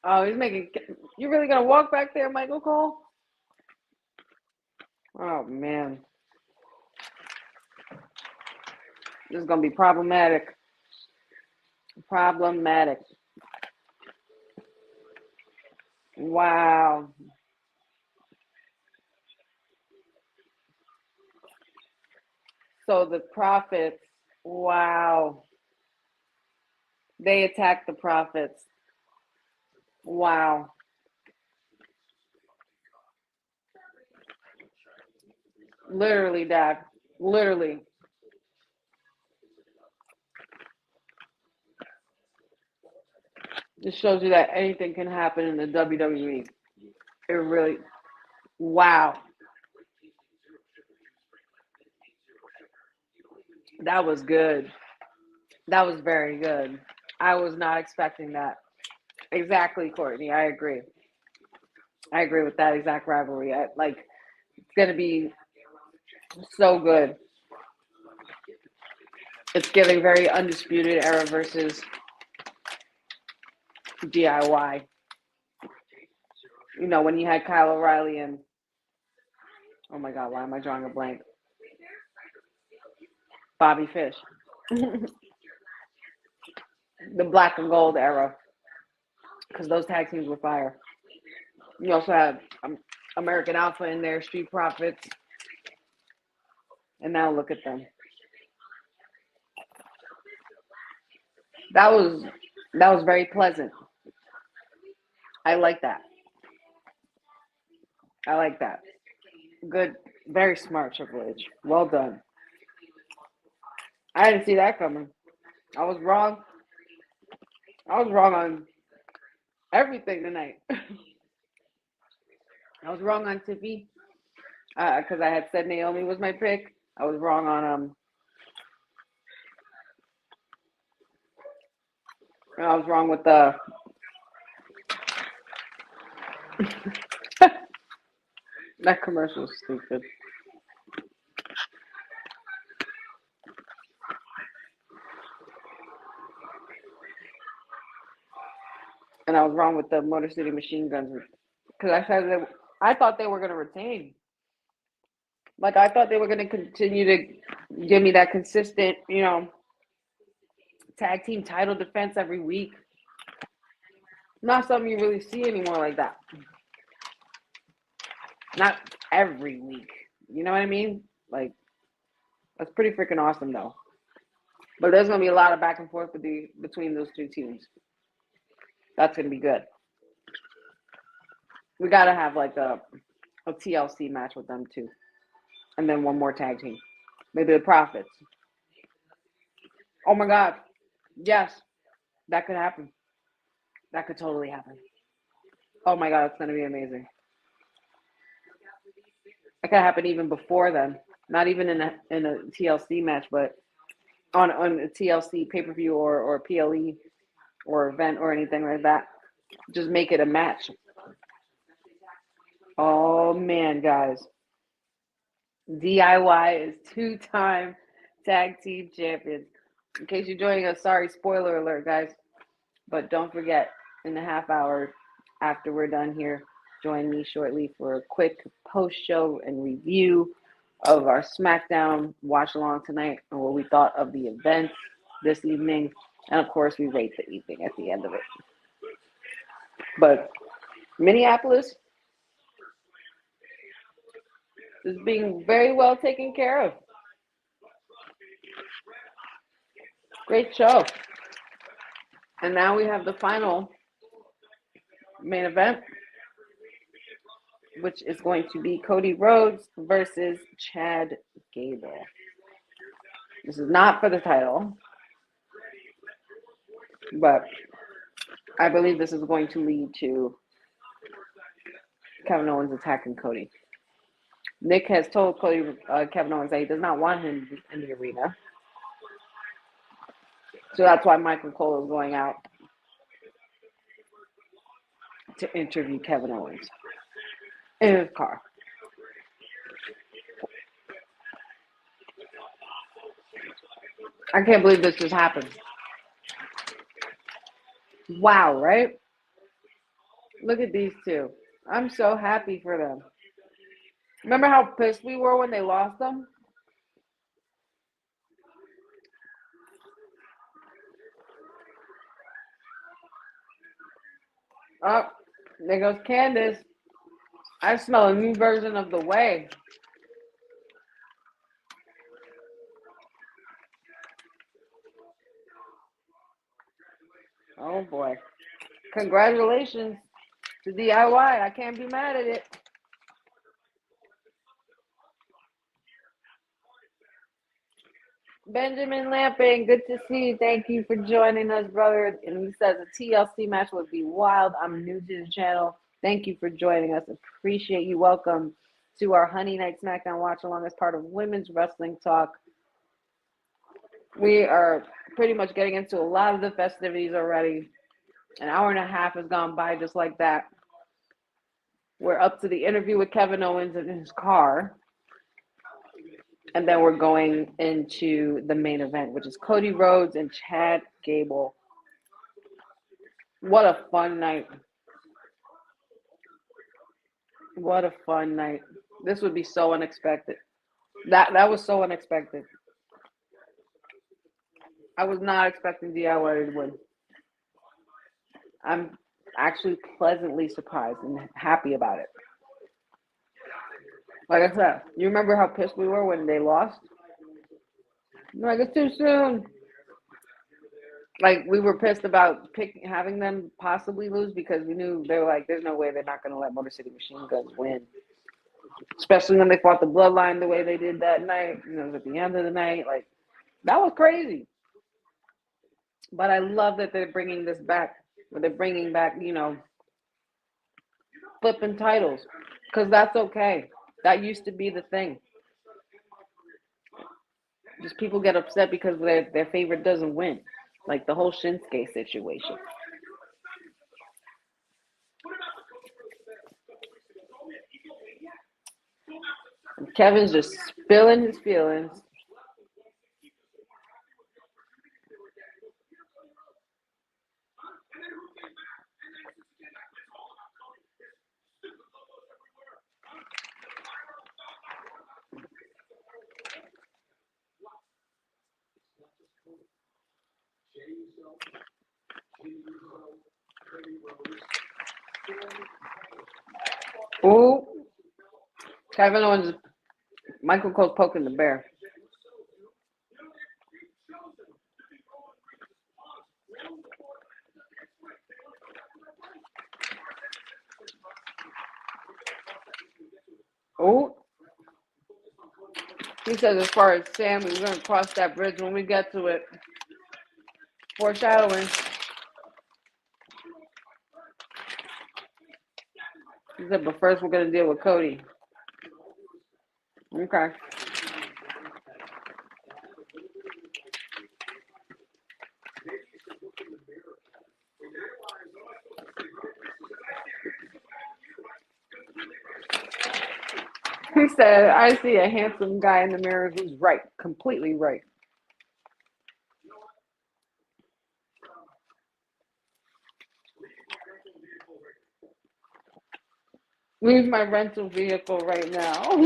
Oh, he's making. You really gonna walk back there, Michael Cole? Oh man, this is gonna be problematic. Problematic. Wow. So the Prophets. Wow. They attacked the Prophets. Wow. Literally, Dad. Literally. Just shows you that anything can happen in the WWE. It really. Wow. That was good. That was very good. I was not expecting that. Exactly, Courtney. I agree. I agree with that exact rivalry. It's going to be so good. It's giving very Undisputed Era versus DIY. You know, when you had Kyle O'Reilly and, oh my God, why am I drawing a blank? Bobby Fish. The Black and Gold Era. Because those tag teams were fire. You also had American Alpha in there, Street Profits. And now look at them. That was very pleasant. I like that. I like that. Good, very smart Triple H. Well done. I didn't see that coming. I was wrong. I was wrong on everything tonight. I was wrong on Tiffy because I had said Naomi was my pick. I was wrong on I was wrong with the that commercial was stupid. And I was wrong with the Motor City Machine Guns because I thought they were going to retain. Like I thought they were going to continue to give me that consistent, you know, tag team title defense every week. Not something you really see anymore like that. Not every week. You know what I mean? Like, that's pretty freaking awesome, though. But there's going to be a lot of back and forth between those two teams. That's going to be good. We got to have, like, a TLC match with them, too. And then one more tag team. Maybe the Profits. Oh, my God. Yes. That could happen. That could totally happen. Oh, my God. It's going to be amazing. That could happen even before then. Not even in a TLC match, but on a TLC pay-per-view or PLE or event or anything like that. Just make it a match. Oh, man, guys. DIY is 2-time tag team champions. In case you're joining us, sorry, spoiler alert, guys. But don't forget, in the half hour after we're done here, join me shortly for a quick post-show and review of our SmackDown watch-along tonight and what we thought of the event this evening. And, of course, we rate the evening at the end of it. But Minneapolis is being very well taken care of. Great show. And now we have the final main event, which is going to be Cody Rhodes versus Chad Gable. This is not for the title, but I believe this is going to lead to Kevin Owens attacking Cody. Nick has told Kevin Owens that he does not want him in the arena. So that's why Michael Cole is going out. to interview Kevin Owens in his car. I can't believe this just happened. Wow, right? Look at these two. I'm so happy for them. Remember how pissed we were when they lost them? Oh, there goes Candace. I smell a new version of the way. Oh boy. Congratulations to DIY. I can't be mad at it. Benjamin Lamping, good to see you. Thank you for joining us, brother. And he says a TLC match would be wild. I'm new to the channel. Thank you for joining us. Appreciate you. Welcome to our Honey Night SmackDown watch along as part of Women's Wrestling Talk. We are pretty much getting into a lot of the festivities already. An hour and a half has gone by just like that. We're up to the interview with Kevin Owens in his car. And then we're going into the main event, which is Cody Rhodes and Chad Gable. What a fun night. What a fun night. This would be so unexpected. That was so unexpected. I was not expecting DIY to win. I'm actually pleasantly surprised and happy about it. Like I said, you remember how pissed we were when they lost? Like, it's too soon. Like, we were pissed about having them possibly lose because we knew they were like, there's no way they're not going to let Motor City Machine Guns win. Especially when they fought the Bloodline the way they did that night. You know, it was at the end of the night. Like, that was crazy. But I love that they're bringing this back. They're bringing back, you know, flipping titles. Because that's okay. That used to be the thing. Just people get upset because their favorite doesn't win. Like the whole Shinsuke situation. And Kevin's just spilling his feelings. Ooh, Kevin Owens, Michael Cole's poking the bear. Ooh, he says as far as Sam, we're going to cross that bridge when we get to it. Foreshadowing. He said, but first we're going to deal with Cody. Okay. He said, I see a handsome guy in the mirror who's right, completely right. Leave my rental vehicle right now.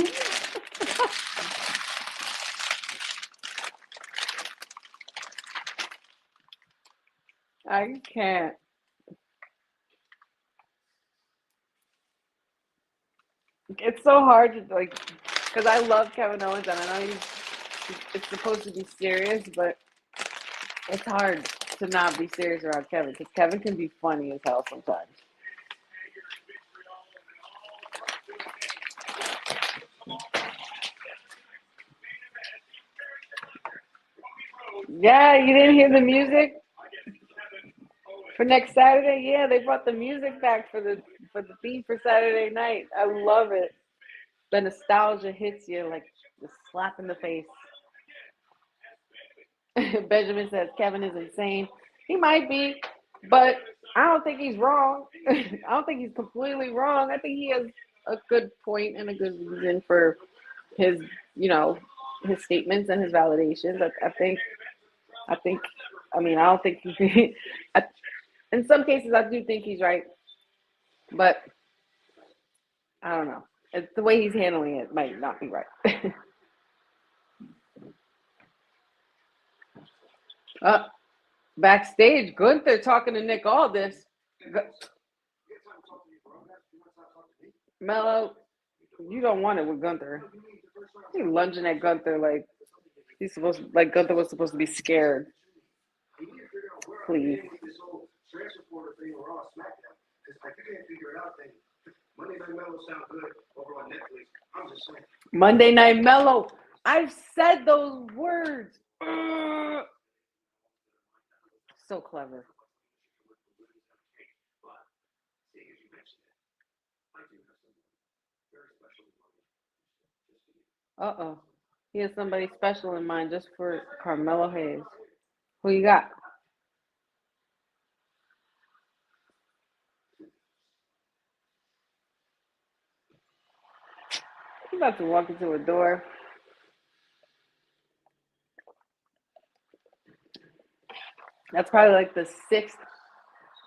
I can't. It's so hard to, like, because I love Kevin Owens and I know it's supposed to be serious, but it's hard to not be serious around Kevin because Kevin can be funny as hell sometimes. Yeah, you didn't hear the music for next Saturday? Yeah, they brought the music back for the theme for Saturday night. I love it. The nostalgia hits you like a slap in the face. Benjamin says Kevin is insane. He might be, but I don't think he's wrong. I don't think he's completely wrong. I think he has a good point and a good reason for his, his statements and his validations. I don't think he, in some cases, I do think he's right, but I don't know. It's the way he's handling it might not be right. Backstage, Gunther talking to Nick Aldis. Mello, you don't want it with Gunther. He's lunging at Gunther like Gunther was supposed to be scared. Please. Monday Night Mellow. I've said those words. So clever. Uh-oh. He has somebody special in mind just for Carmelo Hayes. Who you got? He's about to walk into a door. That's probably like the 6th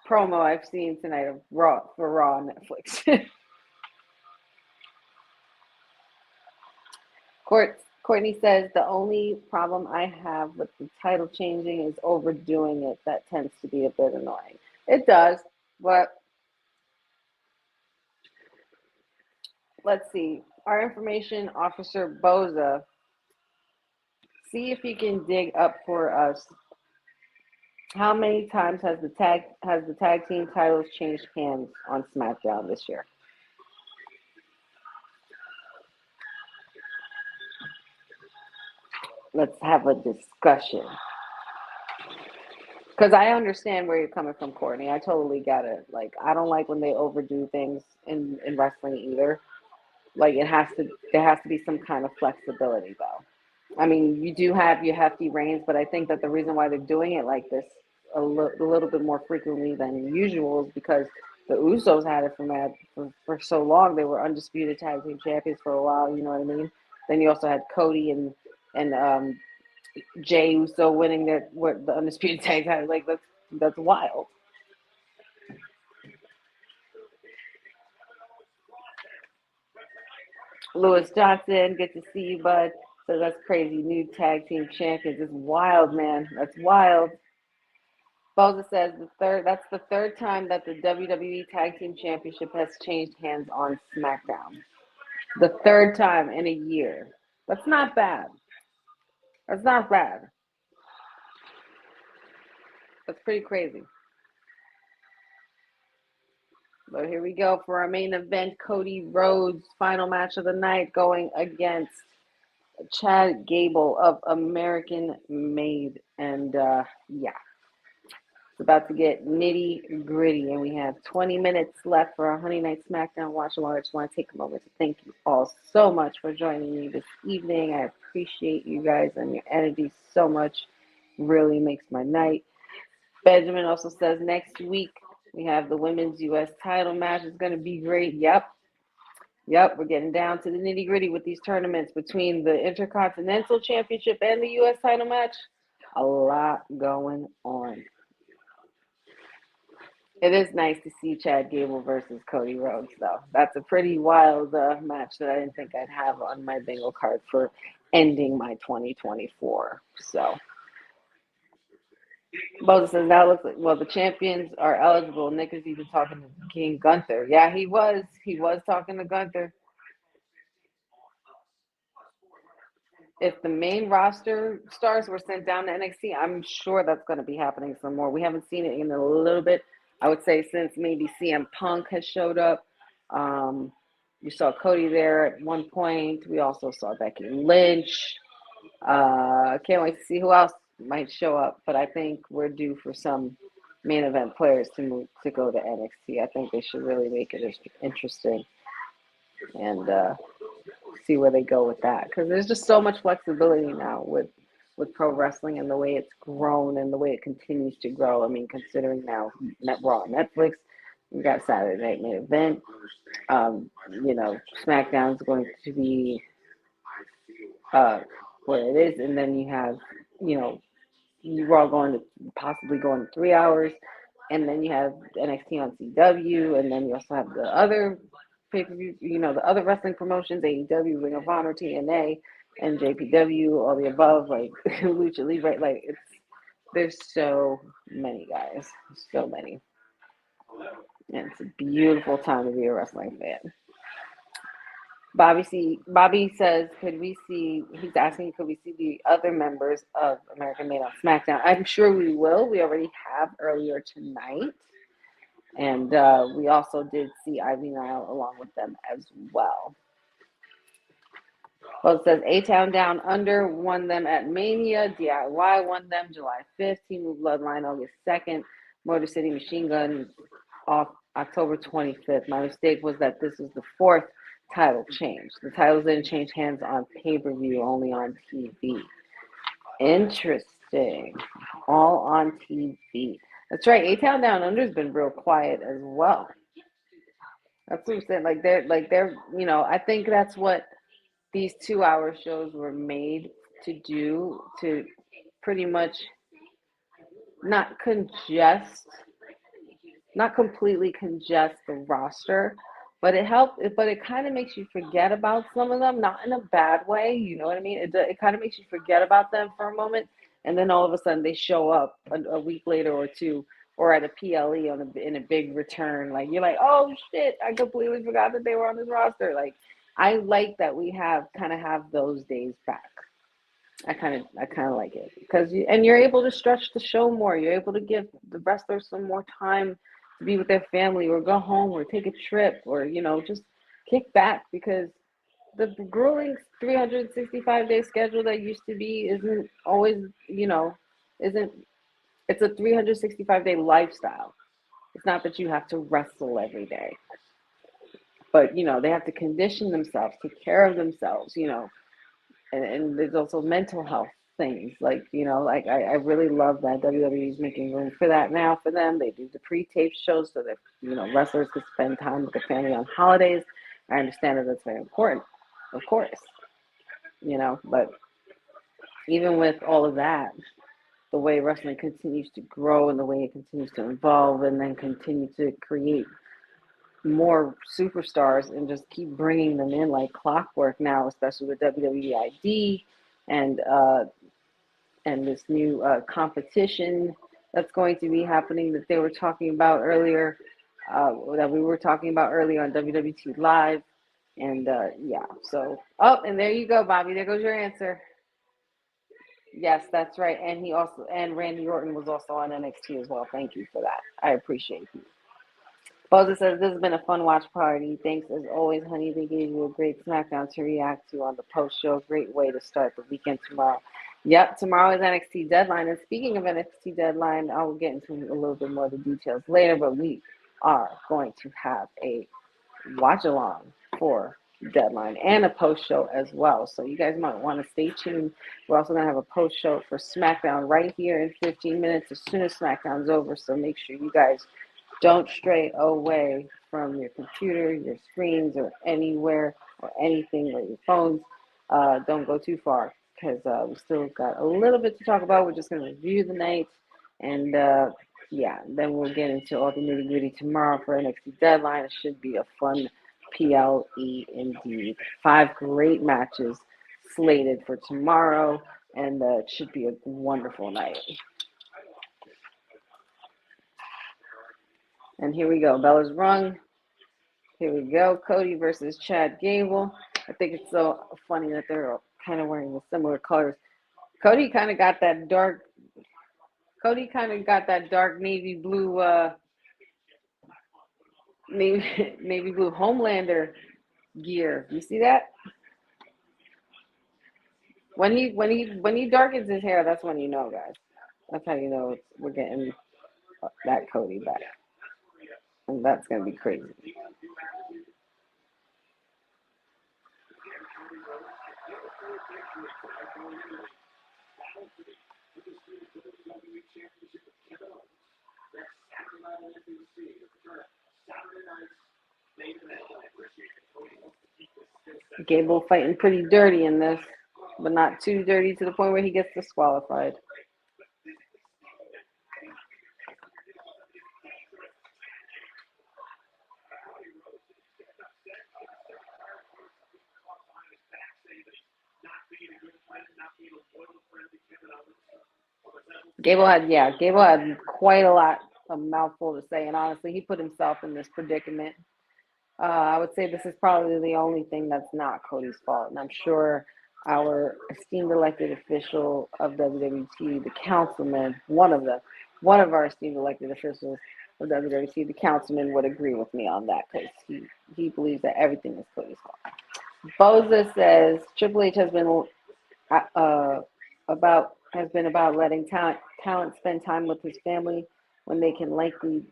promo I've seen tonight of Raw on Netflix. Courtney says the only problem I have with the title changing is overdoing it. That tends to be a bit annoying. It does, but let's see. Our information officer Boza, see if you can dig up for us. How many times has the tag team titles changed hands on SmackDown this year? Let's have a discussion. Because I understand where you're coming from, Courtney. I totally get it. Like, I don't like when they overdo things in wrestling either. Like, there has to be some kind of flexibility, though. I mean, you do have your hefty reigns, but I think that the reason why they're doing it like this a little bit more frequently than usual is because the Usos had it for so long. They were undisputed tag team champions for a while. You know what I mean? Then you also had Cody and Jey Uso winning the undisputed tag title. Like that's wild. Lewis Johnson, good to see you, bud. So that's crazy. New tag team champions. It's wild, man. That's wild. Boza says that's the third time that the WWE Tag Team Championship has changed hands on SmackDown. The third time in a year. That's not bad. That's not bad. That's pretty crazy. But here we go for our main event. Cody Rhodes, final match of the night, going against Chad Gable of American Made. And yeah, it's about to get nitty gritty. And we have 20 minutes left for our Honey Night SmackDown watch along. I just want to take a moment to thank you all so much for joining me this evening. I appreciate you guys and your energy so much. Really makes my night. Benjamin also says next week we have the women's U.S. title match. It's going to be great. Yep, we're getting down to the nitty gritty with these tournaments between the Intercontinental Championship and the U.S. title match. A lot going on. It is nice to see Chad Gable versus Cody Rhodes, though. That's a pretty wild match that I didn't think I'd have on my bingo card for ending my 2024. So, Boza says, now looks like, well, the champions are eligible. Nick is even talking to King Gunther. Yeah, he was. He was talking to Gunther. If the main roster stars were sent down to NXT, I'm sure that's going to be happening some more. We haven't seen it in a little bit. I would say since maybe CM Punk has showed up. We saw Cody there at one point. We also saw Becky Lynch. Can't wait to see who else might show up. But I think we're due for some main event players to go to NXT. I think they should really make it interesting and see where they go with that. Because there's just so much flexibility now with with pro wrestling and the way it's grown and the way it continues to grow. I mean, considering now Raw and Netflix, we got Saturday Night Main Event. SmackDown's going to be what it is, and then you have, Raw going to possibly going to 3 hours, and then you have NXT on CW, and then you also have the other pay-per-view, the other wrestling promotions, AEW, Ring of Honor, TNA, and JPW, all the above, like Lucha Libre, like there's so many guys, so many. And it's a beautiful time to be a wrestling fan. Bobby says, he's asking, could we see the other members of American Made on SmackDown? I'm sure we will. We already have earlier tonight. And we also did see Ivy Nile along with them as well. Well, it says A-Town Down Under won them at Mania. DIY won them July 5th. Team Bloodline August 2nd. Motor City Machine Gun off October 25th. My mistake was that this was the fourth title change. The titles didn't change hands on pay-per-view, only on TV. Interesting. All on TV. That's right. A-Town Down Under's been real quiet as well. That's what I'm saying. They're, I think that's what these 2-hour shows were made to do, to pretty much not completely congest the roster, but it kind of makes you forget about some of them, not in a bad way, you know what I mean? It kind of makes you forget about them for a moment, and then all of a sudden they show up a week later or two, or at a PLE in a big return. Like, you're like, oh shit, I completely forgot that they were on this roster. Like, I like that we have those days back. I kind of like it because you're able to stretch the show more. You're able to give the wrestlers some more time to be with their family, or go home, or take a trip, or just kick back, because the grueling 365-day schedule that used to be isn't always, it's a 365-day lifestyle. It's not that you have to wrestle every day, but they have to condition themselves, take care of themselves, and there's also mental health things, I really love that WWE is making room for that now for them. They do the pre-tape shows so that wrestlers could spend time with their family on holidays. I understand that that's very important, of course, but even with all of that, the way wrestling continues to grow and the way it continues to evolve, and then continue to create more superstars and just keep bringing them in like clockwork now, especially with WWE ID and this new competition that's going to be happening that they were talking about earlier, that we were talking about earlier on WWT Live. And and there you go, Bobby. There goes your answer. Yes, that's right. And Randy Orton was also on NXT as well. Thank you for that. I appreciate you. Boza says, this has been a fun watch party. Thanks as always, honey. They gave you a great SmackDown to react to on the post show. Great way to start the weekend tomorrow. Yep, tomorrow is NXT Deadline. And speaking of NXT Deadline, I will get into a little bit more of the details later, but we are going to have a watch along for Deadline and a post show as well. So you guys might want to stay tuned. We're also going to have a post show for SmackDown right here in 15 minutes as soon as SmackDown's over. So make sure you guys don't stray away from your computer, your screens, or anywhere or anything, or your phones. Don't go too far, because we still got a little bit to talk about. We're just going to review the night, and then we'll get into all the nitty gritty tomorrow for NXT Deadline. It should be a fun PLE indeed. 5 great matches slated for tomorrow, and it should be a wonderful night. And here we go. Bella's rung. Here we go. Cody versus Chad Gable. I think it's so funny that they're kind of wearing the similar colors. Cody kind of got that dark navy blue navy blue Homelander gear. You see that? When he darkens his hair, that's when you know, guys. That's how you know we're getting that Cody back. And that's going to be crazy. Gable fighting pretty dirty in this, but not too dirty to the point where he gets disqualified. Gable had quite a mouthful to say, and honestly, he put himself in this predicament. I would say this is probably the only thing that's not Cody's fault, and I'm sure our esteemed elected official of WWT, the councilman, one of our esteemed elected officials of WWT, the councilman, would agree with me on that because he believes that everything is Cody's fault. Boza says Triple H has been about letting talent spend time with his family when they can likely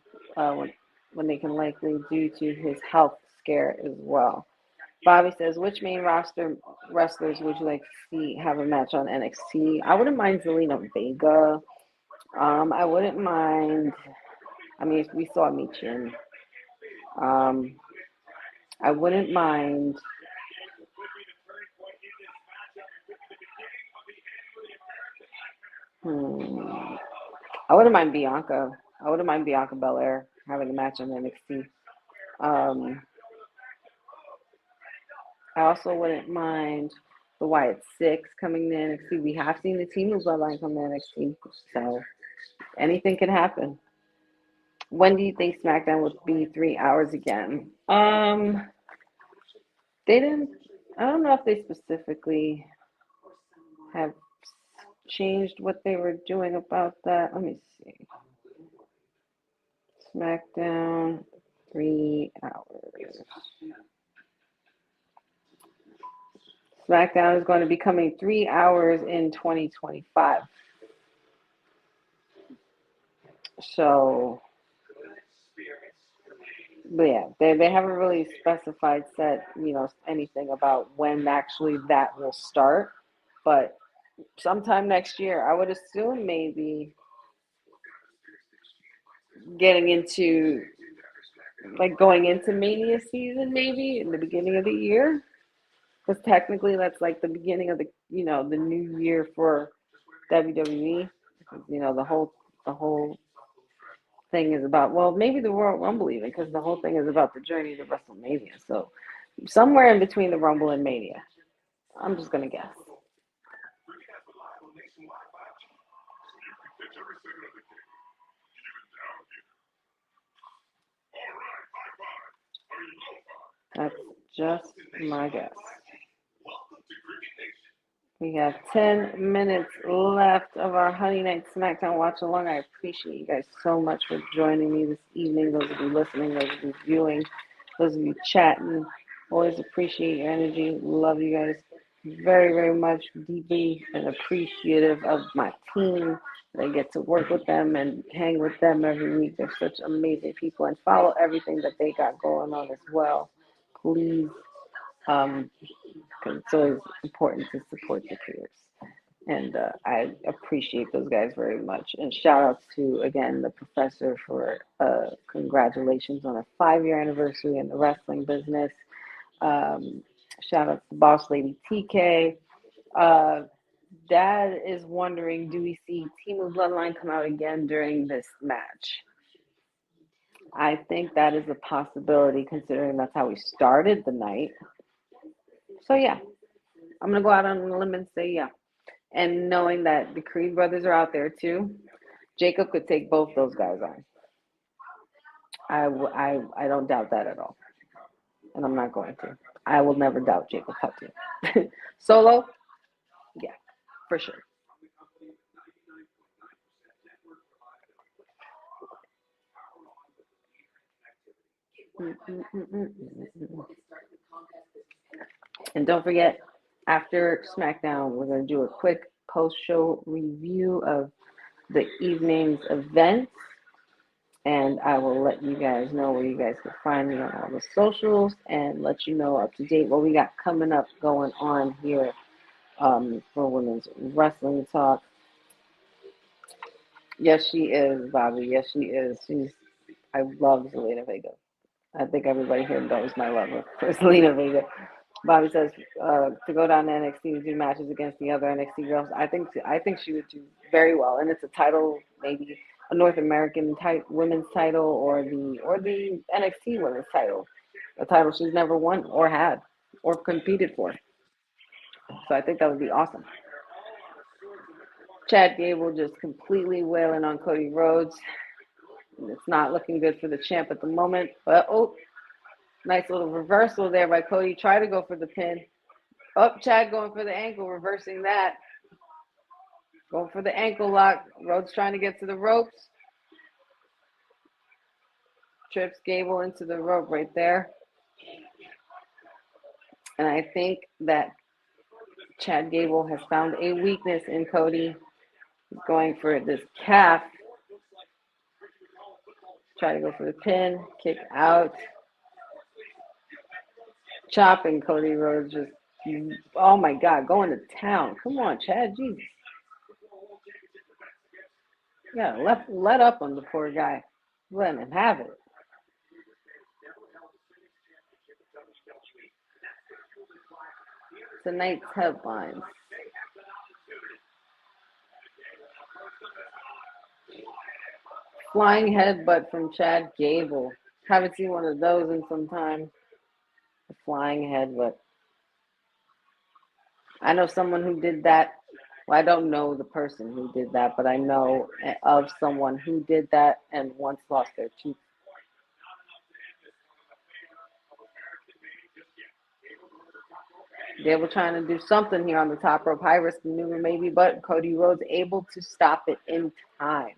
due to his health scare as well. Bobby says, which main roster wrestlers would you like to see have a match on NXT? I wouldn't mind Zelina Vega. I wouldn't mind. I mean, if we saw Michin. I wouldn't mind. I wouldn't mind Bianca. I wouldn't mind Bianca Belair having a match on NXT. I also wouldn't mind the Wyatt Six coming to NXT. We have seen the team of Bloodline come to NXT, so anything can happen. When do you think SmackDown would be 3 hours again? They didn't. I don't know if they specifically have changed what they were doing about that. Let me see. SmackDown 3 hours. SmackDown is going to be coming 3 hours in 2025. So, but yeah, they haven't really specified anything about when actually that will start. But sometime next year, I would assume maybe getting into going into Mania season, maybe in the beginning of the year. Because technically that's like the beginning of the new year for WWE. The whole thing is about, well, maybe the Royal Rumble even, because the whole thing is about the journey to WrestleMania. So somewhere in between the Rumble and Mania. I'm just gonna guess. That's just my guess. We have 10 minutes left of our Honey Night SmackDown watch along. I appreciate you guys so much for joining me this evening. Those of you listening, those of you viewing, those of you chatting. Always appreciate your energy. Love you guys very, very much. Deeply and appreciative of my team. I get to work with them and hang with them every week. They're such amazing people. And follow everything that they got going on as well. Please. Because it's always important to support the creators. And I appreciate those guys very much. And shout out to, again, the professor for congratulations on a 5-year anniversary in the wrestling business. Shout out to Boss Lady TK. Dad is wondering, do we see Team of Bloodline come out again during this match? I think that is a possibility, considering that's how we started the night. So yeah, I'm going to go out on a limb and say yeah. And knowing that the Creed brothers are out there too, Jacob could take both those guys on. I don't doubt that at all. And I'm not going to. I will never doubt Jacob Hudson. Solo? Yeah, for sure. And don't forget, after SmackDown, we're going to do a quick post-show review of the evening's events. And I will let you guys know where you guys can find me on all the socials and let you know up to date what we got coming up going on here for women's wrestling talk. Yes, she is, Bobby. Yes, she is. I love Zelina Vega. I think everybody here knows my love for Zelina Vega. Bobby says to go down to NXT to do matches against the other NXT girls. I think she would do very well, and it's a title, maybe a North American women's title, or the NXT women's title, a title she's never won or had or competed for. So I think that would be awesome. Chad Gable just completely wailing on Cody Rhodes. It's not looking good for the champ at the moment, but nice little reversal there by Cody. Try to go for the pin. Chad going for the ankle, reversing that. Going for the ankle lock. Rhodes trying to get to the ropes. Trips Gable into the rope right there. And I think that Chad Gable has found a weakness in Cody. He's going for this calf. Try to go for the pin. Kick out. Chopping Cody Rhodes just, oh my God, going to town. Come on, Chad, Jesus. Yeah, let up on the poor guy. Let him have it. Tonight's headlines. Flying headbutt from Chad Gable. Haven't seen one of those in some time. A flying headbutt. I know someone who did that. Well, I don't know the person who did that, but I know of someone who did that and once lost their tooth. Gable trying to do something here on the top rope. High risk maneuver maybe, but Cody Rhodes able to stop it in time.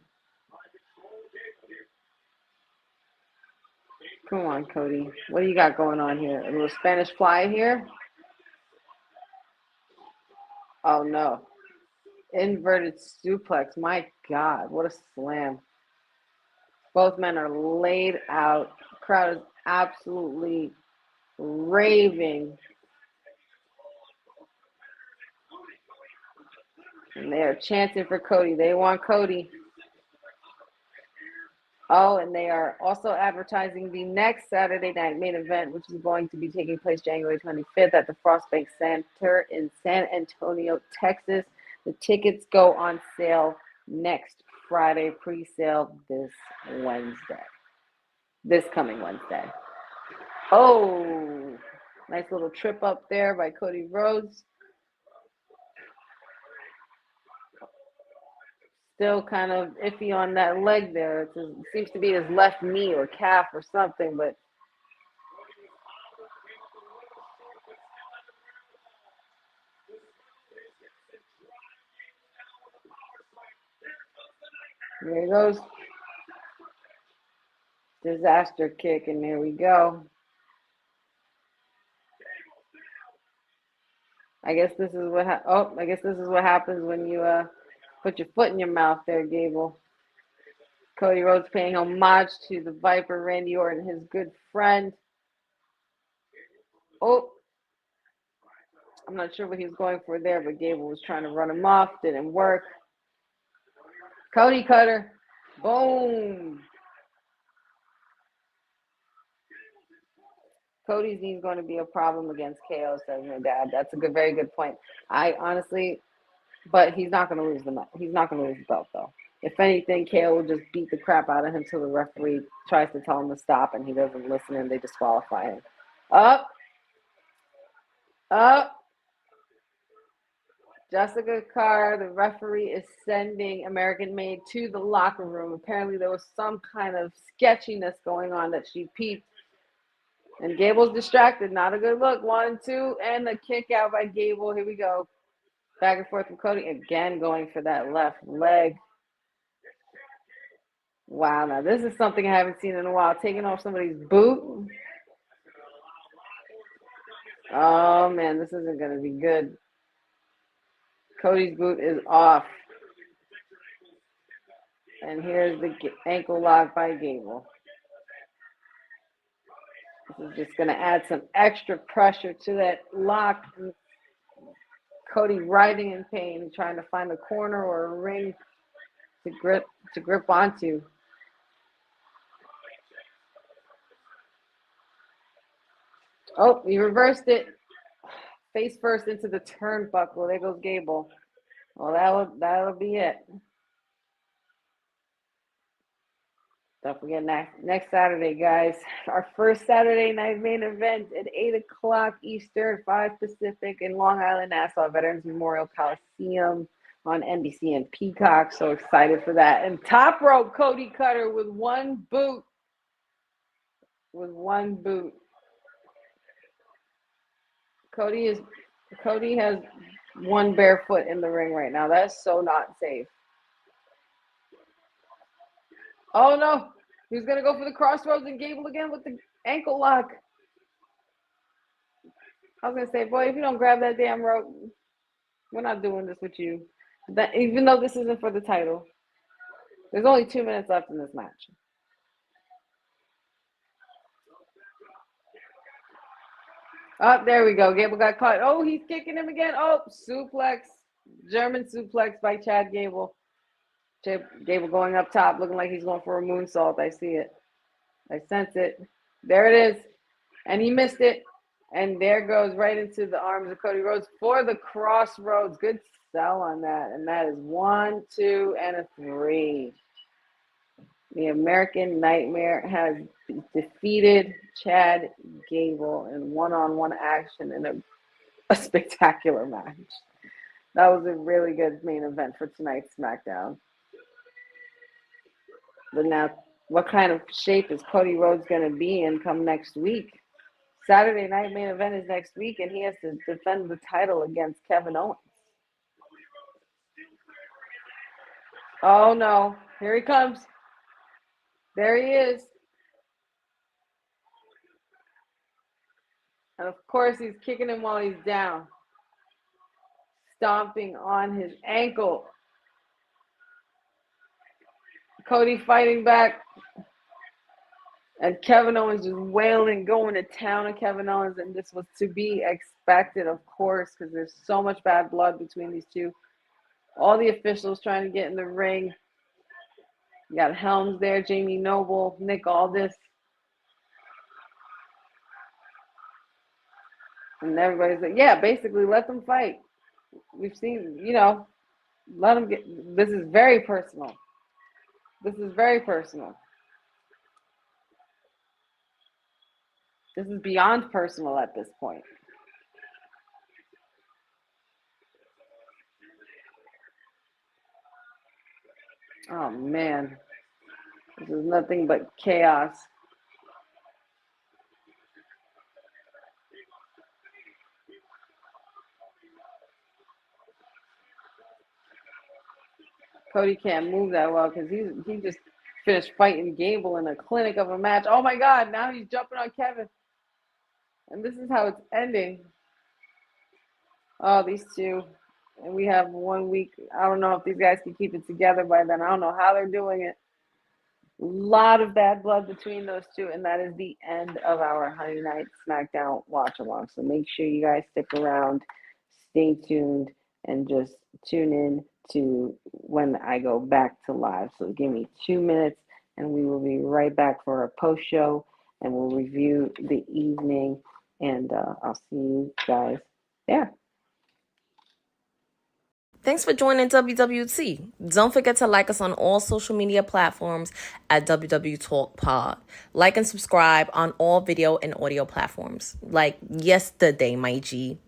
Come on, Cody. What do you got going on here? A little Spanish fly here? Oh, no. Inverted suplex. My God, what a slam. Both men are laid out. Crowd is absolutely raving. And they are chanting for Cody. They want Cody. Oh, and they are also advertising the next Saturday night main event, which is going to be taking place January 25th at the Frostbank Center in San Antonio, Texas. The tickets go on sale next Friday, pre-sale this coming Wednesday. Oh, nice little trip up there by Cody Rhodes. Still kind of iffy on that leg there. It seems to be his left knee or calf or something, but there he goes. Disaster kick, and there we go. I guess this is what happens when you put your foot in your mouth there, Gable. Cody Rhodes paying homage to the Viper, Randy Orton, his good friend. Oh, I'm not sure what he was going for there, but Gable was trying to run him off. Didn't work. Cody cutter. Boom. Cody's knee is going to be a problem against KO, says my dad. That's a very good point. But he's not going to lose He's not going to lose the belt, though. If anything, KO will just beat the crap out of him until the referee tries to tell him to stop, and he doesn't listen, and they disqualify him. Up. Jessica Carr, the referee, is sending American Made to the locker room. Apparently, there was some kind of sketchiness going on that she peeped. And Gable's distracted. Not a good look. 1, 2, and the kick out by Gable. Here we go. Back and forth from Cody. Again, going for that left leg. Wow, now this is something I haven't seen in a while. Taking off somebody's boot. Oh, man, this isn't going to be good. Cody's boot is off. And here's the ankle lock by Gable. This is just going to add some extra pressure to that lock. Cody writhing in pain, trying to find a corner or a ring to grip onto. Oh, he reversed it. Face first into the turnbuckle. There goes Gable. Well, that'll be it. Don't forget next Saturday, guys. Our first Saturday night main event at 8 o'clock Eastern, 5 Pacific in Long Island, Nassau Veterans Memorial Coliseum on NBC and Peacock. So excited for that. And top rope Cody Cutter with one boot. Cody has one bare foot in the ring right now. That's so not safe. Oh no, he's gonna go for the crossroads and Gable again with the ankle lock. I was gonna say, boy, if you don't grab that damn rope, we're not doing this with you. Even though this isn't for the title. There's only 2 minutes left in this match. Oh, there we go. Gable got caught. Oh, he's kicking him again. Oh, suplex. German suplex by Chad Gable. Gable going up top, looking like he's going for a moonsault. I see it. I sense it. There it is. And he missed it. And there goes right into the arms of Cody Rhodes for the crossroads. Good sell on that. And that is 1, 2, and a 3. The American Nightmare has defeated Chad Gable in one-on-one action in a spectacular match. That was a really good main event for tonight's SmackDown. But now, what kind of shape is Cody Rhodes going to be in come next week? Saturday night main event is next week, and he has to defend the title against Kevin Owens. Oh, no. Here he comes. There he is. And, of course, he's kicking him while he's down. Stomping on his ankle. Cody fighting back. And Kevin Owens just wailing, going to town on Kevin Owens. And this was to be expected, of course, because there's so much bad blood between these two. All the officials trying to get in the ring. You got Helms there, Jamie Noble, Nick Aldis. And everybody's like, yeah, basically let them fight. We've seen, let them get, this is very personal. This is very personal. This is beyond personal at this point. Oh, man. This is nothing but chaos. Cody can't move that well because he just finished fighting Gable in a clinic of a match. Oh, my God. Now he's jumping on Kevin. And this is how it's ending. Oh, these two. And we have 1 week. I don't know if these guys can keep it together by then. I don't know how they're doing it. A lot of bad blood between those two. And that is the end of our Honey Night SmackDown watch along. So make sure you guys stick around, stay tuned, and just tune in to when I go back to live. So give me 2 minutes and we will be right back for our post show and we'll review the evening. And I'll see you guys there. Thanks for joining WWT. Don't forget to like us on all social media platforms at WW Talk Pod. Like and subscribe on all video and audio platforms like yesterday, my G.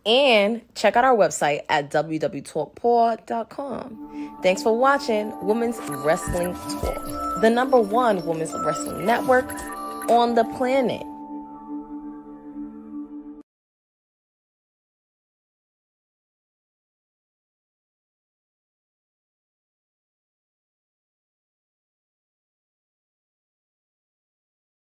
And check out our website at www.talkpod.com. Thanks for watching Women's Wrestling Talk, the #1 women's wrestling network on the planet.